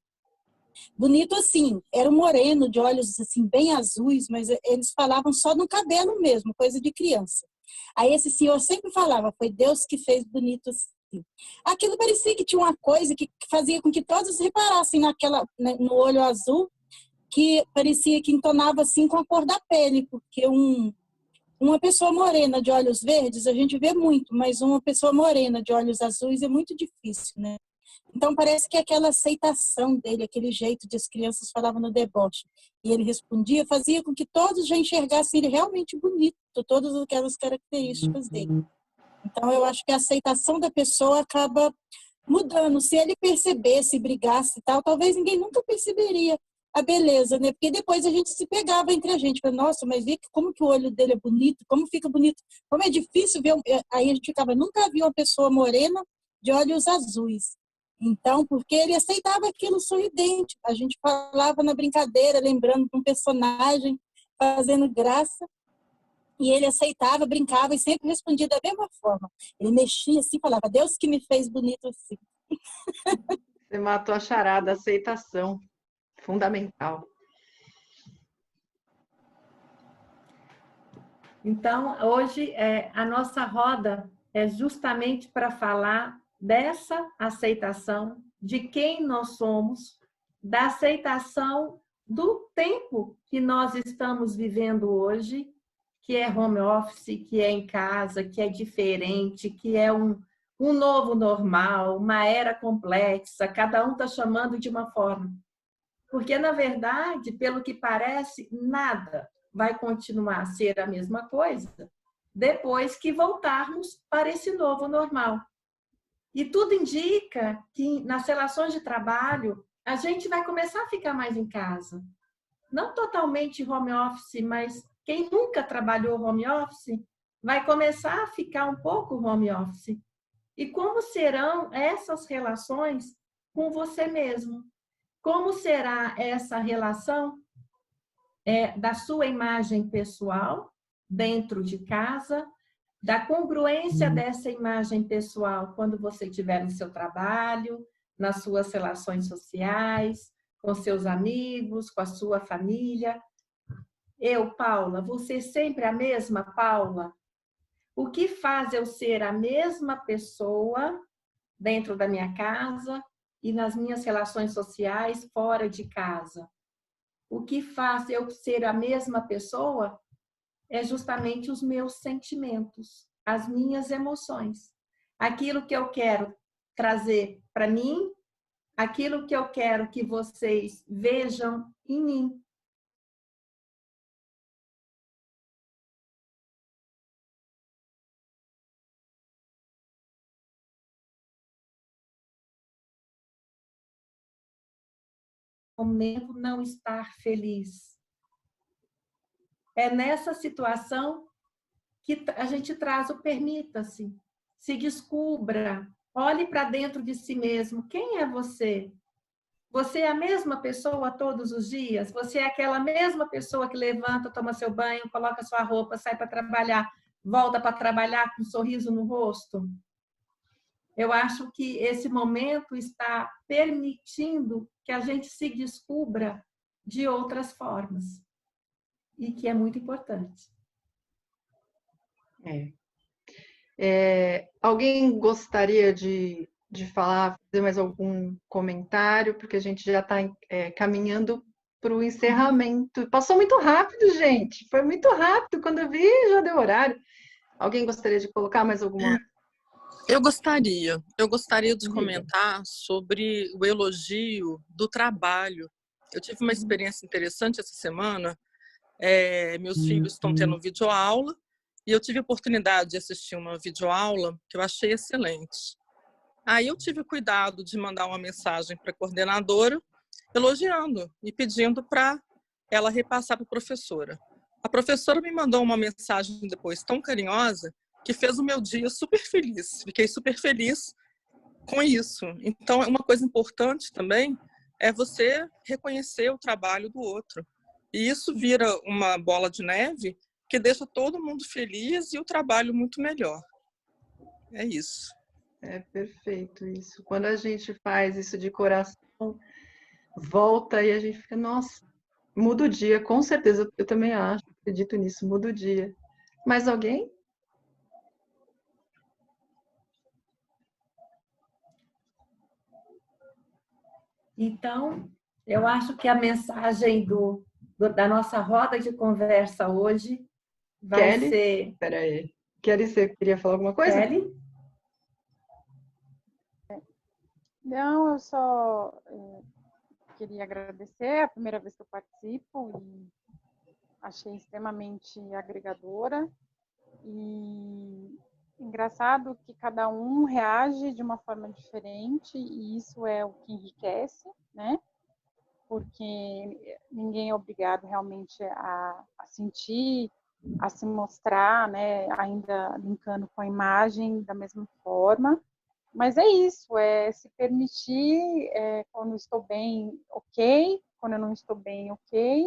Bonito assim, era um moreno, de olhos assim bem azuis, mas eles falavam só no cabelo mesmo, coisa de criança. Aí esse senhor sempre falava, foi Deus que fez bonito assim. Aquilo parecia que tinha uma coisa que fazia com que todos reparassem no olho azul, que parecia que entonava assim com a cor da pele, porque Uma pessoa morena de olhos verdes, a gente vê muito, mas uma pessoa morena de olhos azuis é muito difícil, né? Então, parece que aquela aceitação dele, aquele jeito de as crianças falavam no deboche, e ele respondia, fazia com que todos já enxergassem ele realmente bonito, todas aquelas características dele. Então, eu acho que a aceitação da pessoa acaba mudando. Se ele percebesse, brigasse e tal, talvez ninguém nunca perceberia a beleza, né? Porque depois a gente se pegava entre a gente. Nossa, mas vê como que o olho dele é bonito, como fica bonito, como é difícil ver. Aí a gente ficava, nunca vi uma pessoa morena de olhos azuis. Então, porque ele aceitava aquilo sorridente. A gente falava na brincadeira, lembrando de um personagem, fazendo graça. E ele aceitava, brincava e sempre respondia da mesma forma. Ele mexia assim, falava, Deus que me fez bonito assim. Você matou a charada, aceitação. Fundamental. Então, hoje, a nossa roda é justamente para falar dessa aceitação, de quem nós somos, da aceitação do tempo que nós estamos vivendo hoje, que é home office, que é em casa, que é diferente, que é um novo normal, uma era complexa, cada um está chamando de uma forma. Porque, na verdade, pelo que parece, nada vai continuar a ser a mesma coisa depois que voltarmos para esse novo normal. E tudo indica que nas relações de trabalho a gente vai começar a ficar mais em casa. Não totalmente home office, mas quem nunca trabalhou home office vai começar a ficar um pouco home office. E como serão essas relações com você mesmo? Como será essa relação da sua imagem pessoal dentro de casa, da congruência dessa imagem pessoal quando você estiver no seu trabalho, nas suas relações sociais, com seus amigos, com a sua família. Eu, Paula, vou ser sempre a mesma Paula? O que faz eu ser a mesma pessoa dentro da minha casa e nas minhas relações sociais fora de casa? O que faz eu ser a mesma pessoa é justamente os meus sentimentos, as minhas emoções. Aquilo que eu quero trazer para mim, aquilo que eu quero que vocês vejam em mim. Momento não estar feliz. É nessa situação que a gente traz o permita-se, se descubra, olhe para dentro de si mesmo. Quem é você? Você é a mesma pessoa todos os dias? Você é aquela mesma pessoa que levanta, toma seu banho, coloca sua roupa, sai para trabalhar, volta para trabalhar com um sorriso no rosto? Eu acho que esse momento está permitindo que a gente se descubra de outras formas. E que é muito importante. Alguém gostaria de falar, fazer mais algum comentário? Porque a gente já está caminhando para o encerramento. Passou muito rápido, gente. Foi muito rápido. Quando eu vi, já deu horário. Alguém gostaria de colocar mais alguma? Eu gostaria de comentar sobre o elogio do trabalho. Eu tive uma experiência interessante essa semana. Meus filhos estão tendo videoaula e eu tive a oportunidade de assistir uma videoaula que eu achei excelente. Aí eu tive o cuidado de mandar uma mensagem para a coordenadora elogiando e pedindo para ela repassar para a professora. A professora me mandou uma mensagem depois tão carinhosa que fez o meu dia super feliz. Fiquei super feliz com isso. Então, uma coisa importante também é você reconhecer o trabalho do outro. E isso vira uma bola de neve que deixa todo mundo feliz e o trabalho muito melhor. É isso. É perfeito isso. Quando a gente faz isso de coração, volta e a gente fica, nossa, muda o dia, com certeza. Eu também acho, acredito nisso, muda o dia. Mais alguém? Então, eu acho que a mensagem da nossa roda de conversa hoje vai Kelly? ser... Espera aí. Kelly, você queria falar alguma coisa? Kelly? Não, eu só queria agradecer, é a primeira vez que eu participo e achei extremamente agregadora. E engraçado que cada um reage de uma forma diferente e isso é o que enriquece, né? Porque ninguém é obrigado realmente a sentir, a se mostrar, né? Ainda linkando com a imagem da mesma forma. Mas é isso, é se permitir, quando estou bem, ok, quando eu não estou bem, ok,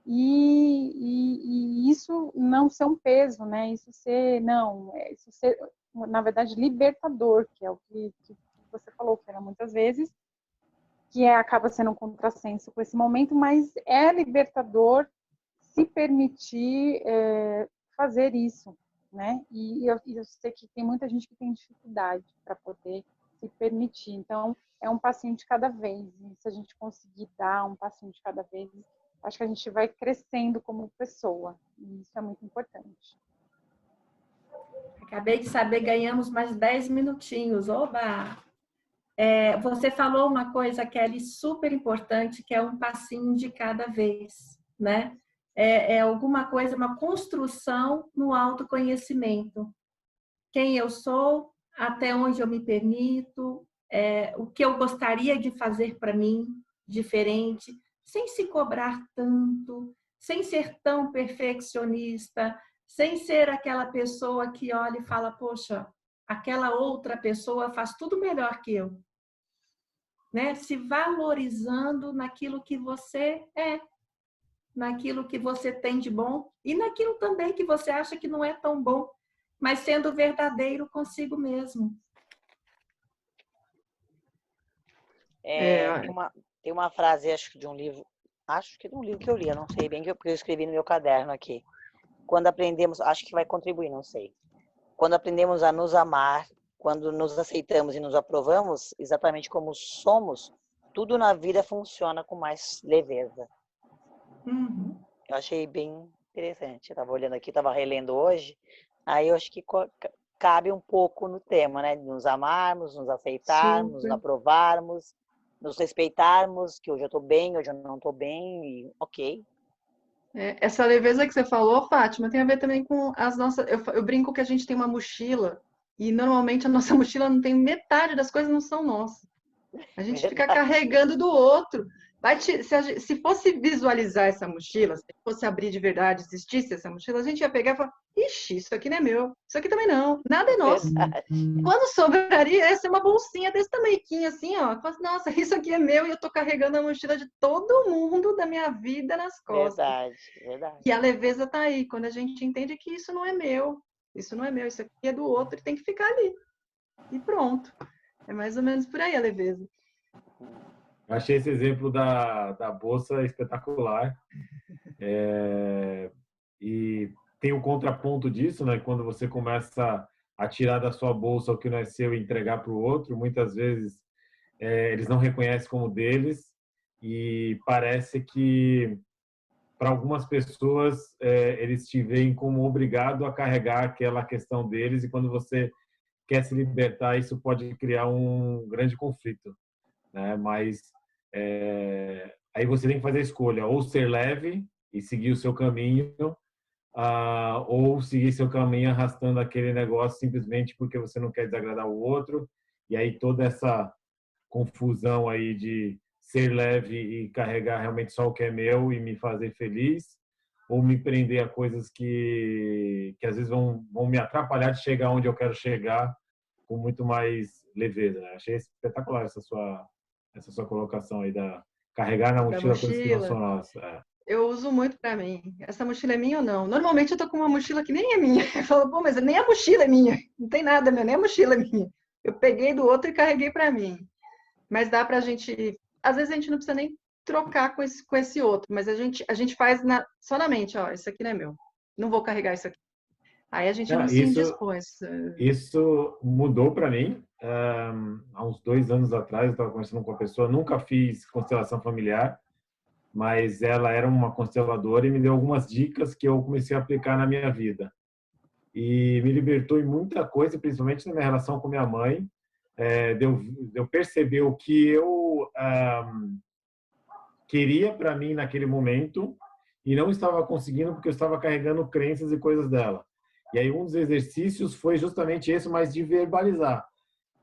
e isso não ser um peso, né? Isso ser, não, isso ser, na verdade, libertador, que é o que você falou, que era muitas vezes, que acaba sendo um contrassenso com esse momento, mas é libertador se permitir fazer isso, né? E eu sei que tem muita gente que tem dificuldade para poder se permitir. Então, é um passinho de cada vez. E se a gente conseguir dar um passinho de cada vez, acho que a gente vai crescendo como pessoa. E isso é muito importante. Acabei de saber, ganhamos mais 10 minutinhos. Oba! Você falou uma coisa, Kelly, super importante, que é um passinho de cada vez, né? É alguma coisa, uma construção no autoconhecimento. Quem eu sou, até onde eu me permito, o que eu gostaria de fazer para mim, diferente, sem se cobrar tanto, sem ser tão perfeccionista, sem ser aquela pessoa que olha e fala, poxa, aquela outra pessoa faz tudo melhor que eu. Né? Se valorizando naquilo que você é, naquilo que você tem de bom e naquilo também que você acha que não é tão bom, mas sendo verdadeiro consigo mesmo. Tem uma frase, acho que de um livro que eu li, eu não sei bem, porque eu escrevi no meu caderno aqui. Quando aprendemos, acho que vai contribuir, não sei. Quando aprendemos a nos amar, quando nos aceitamos e nos aprovamos, exatamente como somos, tudo na vida funciona com mais leveza. Uhum. Eu achei bem interessante. Eu estava olhando aqui, estava relendo hoje, aí eu acho que cabe um pouco no tema, né? Nos amarmos, nos aceitarmos, nos aprovarmos, nos respeitarmos, que hoje eu estou bem, hoje eu não estou bem, e ok. Essa leveza que você falou, Fátima, tem a ver também com as nossas... Eu brinco que a gente tem uma mochila e normalmente a nossa mochila não tem metade das coisas não são nossas. A gente fica carregando do outro. Se fosse visualizar essa mochila, se fosse abrir de verdade, existisse essa mochila, a gente ia pegar e falar, ixi, isso aqui não é meu, isso aqui também não, nada é nosso. Quando sobraria, ia ser uma bolsinha desse tamanhoquinho assim, ó. Nossa, isso aqui é meu e eu tô carregando a mochila de todo mundo da minha vida nas costas. Verdade. E a leveza tá aí, quando a gente entende que isso não é meu, isso não é meu, isso aqui é do outro e tem que ficar ali. E pronto. É mais ou menos por aí a leveza. Eu achei esse exemplo da bolsa espetacular. E tem o contraponto disso, né? Quando você começa a tirar da sua bolsa o que não é seu e entregar para o outro, muitas vezes eles não reconhecem como deles e parece que para algumas pessoas eles te veem como obrigado a carregar aquela questão deles e quando você quer se libertar, isso pode criar um grande conflito, né? Mas aí você tem que fazer a escolha, ou ser leve e seguir o seu caminho, ou seguir seu caminho arrastando aquele negócio simplesmente porque você não quer desagradar o outro, e aí toda essa confusão aí de ser leve e carregar realmente só o que é meu e me fazer feliz, ou me prender a coisas que às vezes vão me atrapalhar de chegar onde eu quero chegar com muito mais leveza, né? Achei espetacular essa sua colocação aí da carregar na mochila coisas que não são nossas. Eu uso muito para mim. Essa mochila é minha ou não? Normalmente eu tô com uma mochila que nem é minha. Eu falo, pô, mas nem a mochila é minha. Não tem nada meu, nem a mochila é minha. Eu peguei do outro e carreguei para mim. Mas dá pra gente... Às vezes a gente não precisa nem trocar com esse outro, mas a gente faz só na mente, ó, isso aqui não é meu. Não vou carregar isso aqui. Aí a gente não se indispôs. Isso mudou para mim. Há uns 2 anos atrás, eu estava conversando com uma pessoa, nunca fiz constelação familiar, mas ela era uma consteladora e me deu algumas dicas que eu comecei a aplicar na minha vida. E me libertou em muita coisa, principalmente na minha relação com minha mãe, de eu perceber o que eu queria para mim naquele momento e não estava conseguindo porque eu estava carregando crenças e coisas dela. E aí um dos exercícios foi justamente esse, mas de verbalizar.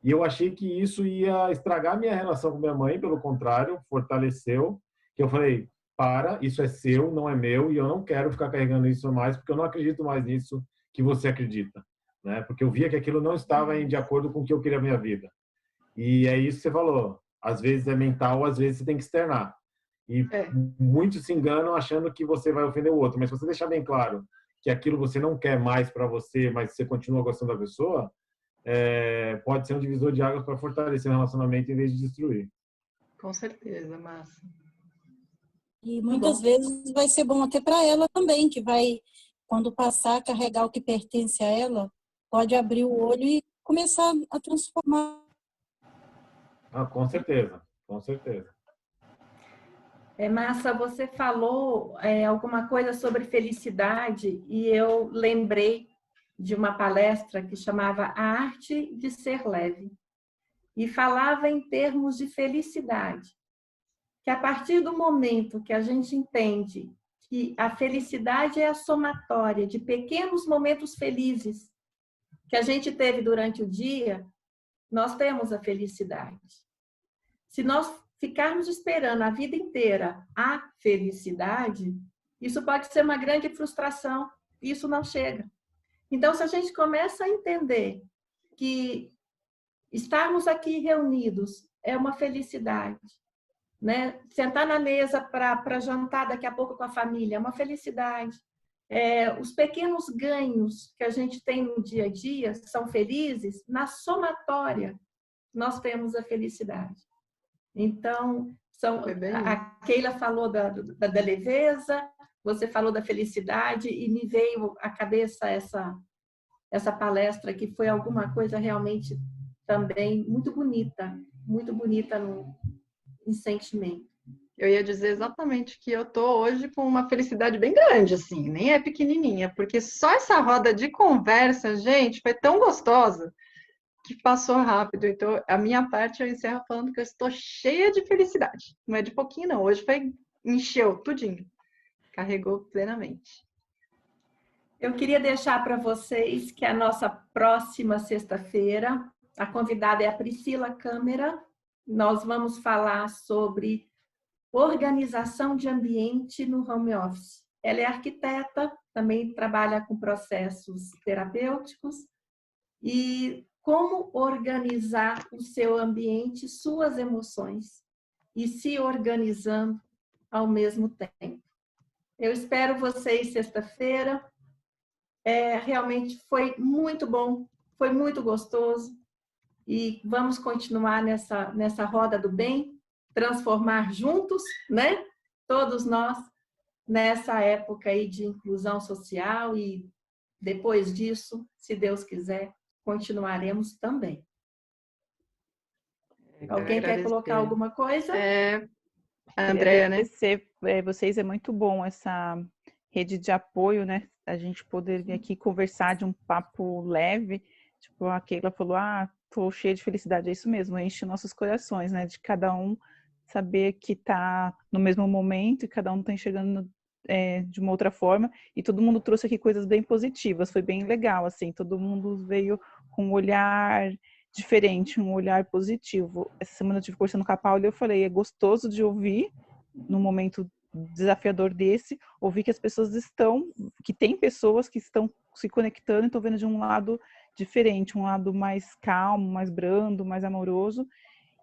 E eu achei que isso ia estragar minha relação com minha mãe, pelo contrário, fortaleceu. Que eu falei, isso é seu, não é meu, e eu não quero ficar carregando isso mais, porque eu não acredito mais nisso que você acredita, né? Porque eu via que aquilo não estava de acordo com o que eu queria na minha vida. E é isso que você falou. Às vezes é mental, às vezes você tem que externar. E muitos se enganam achando que você vai ofender o outro, mas se você deixar bem claro que aquilo você não quer mais para você, mas você continua gostando da pessoa, pode ser um divisor de águas para fortalecer o relacionamento em vez de destruir. Com certeza, Márcia. E muitas vezes vai ser bom até para ela também, que vai, quando passar a carregar o que pertence a ela, pode abrir o olho e começar a transformar. Com certeza, com certeza. Márcia, você falou alguma coisa sobre felicidade e eu lembrei de uma palestra que chamava A Arte de Ser Leve e falava em termos de felicidade, que a partir do momento que a gente entende que a felicidade é a somatória de pequenos momentos felizes que a gente teve durante o dia, nós temos a felicidade. Se nós ficarmos esperando a vida inteira a felicidade, isso pode ser uma grande frustração, e isso não chega. Então, se a gente começa a entender que estarmos aqui reunidos é uma felicidade, né? Sentar na mesa para jantar daqui a pouco com a família é uma felicidade. Os pequenos ganhos que a gente tem no dia a dia são felizes, na somatória nós temos a felicidade. Então, a Keila falou da leveza, você falou da felicidade e me veio à cabeça essa palestra que foi alguma coisa realmente também muito bonita em sentimento. Eu ia dizer exatamente que eu tô hoje com uma felicidade bem grande, assim, nem é pequenininha, porque só essa roda de conversa, gente, foi tão gostosa que passou rápido. Então, a minha parte eu encerro falando que eu estou cheia de felicidade. Não é de pouquinho, não. Hoje encheu tudinho. Carregou plenamente. Eu queria deixar para vocês que a nossa próxima sexta-feira, a convidada é a Priscila Câmara. Nós vamos falar sobre organização de ambiente no home office. Ela é arquiteta, também trabalha com processos terapêuticos e como organizar o seu ambiente, suas emoções e se organizando ao mesmo tempo. Eu espero vocês sexta-feira. Realmente foi muito bom, foi muito gostoso e vamos continuar nessa roda do bem, transformar juntos, né? Todos nós nessa época aí de inclusão social e depois disso, se Deus quiser, continuaremos também. Alguém quer colocar alguma coisa? A Andréia, né? Vocês, é muito bom essa rede de apoio, né? A gente poder vir aqui conversar de um papo leve. Tipo, a Keila falou, tô cheia de felicidade. É isso mesmo, enche nossos corações, né? De cada um saber que tá no mesmo momento e cada um tá enxergando de uma outra forma. E todo mundo trouxe aqui coisas bem positivas. Foi bem legal, assim. Todo mundo veio com um olhar diferente, um olhar positivo. Essa semana eu estive conversando com a Paula e eu falei, é gostoso de ouvir num momento desafiador desse, ouvir que as pessoas que tem pessoas que estão se conectando e estão vendo de um lado diferente, um lado mais calmo, mais brando, mais amoroso.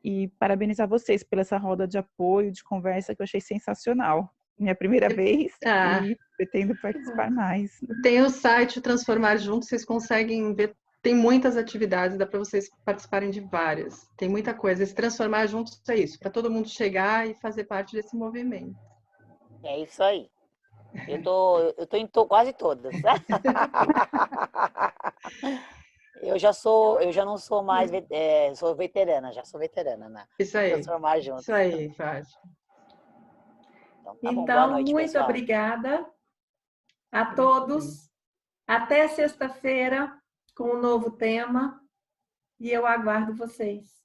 E parabenizar vocês pela essa roda de apoio, de conversa que eu achei sensacional. Minha primeira vez e pretendo participar mais. Tem o site Transformar Juntos, vocês conseguem ver. Tem muitas atividades, dá para vocês participarem de várias. Tem muita coisa. Esse Transformar Juntos é isso, para todo mundo chegar e fazer parte desse movimento. É isso aí. Eu tô em quase todas. Eu já não sou mais, sou veterana, né? Isso aí. Transformar Juntos. Isso aí, Fátima. Então, tá bom. Então, Boa noite, muito pessoal. obrigada a todos. Até sexta-feira com um novo tema. E eu aguardo vocês.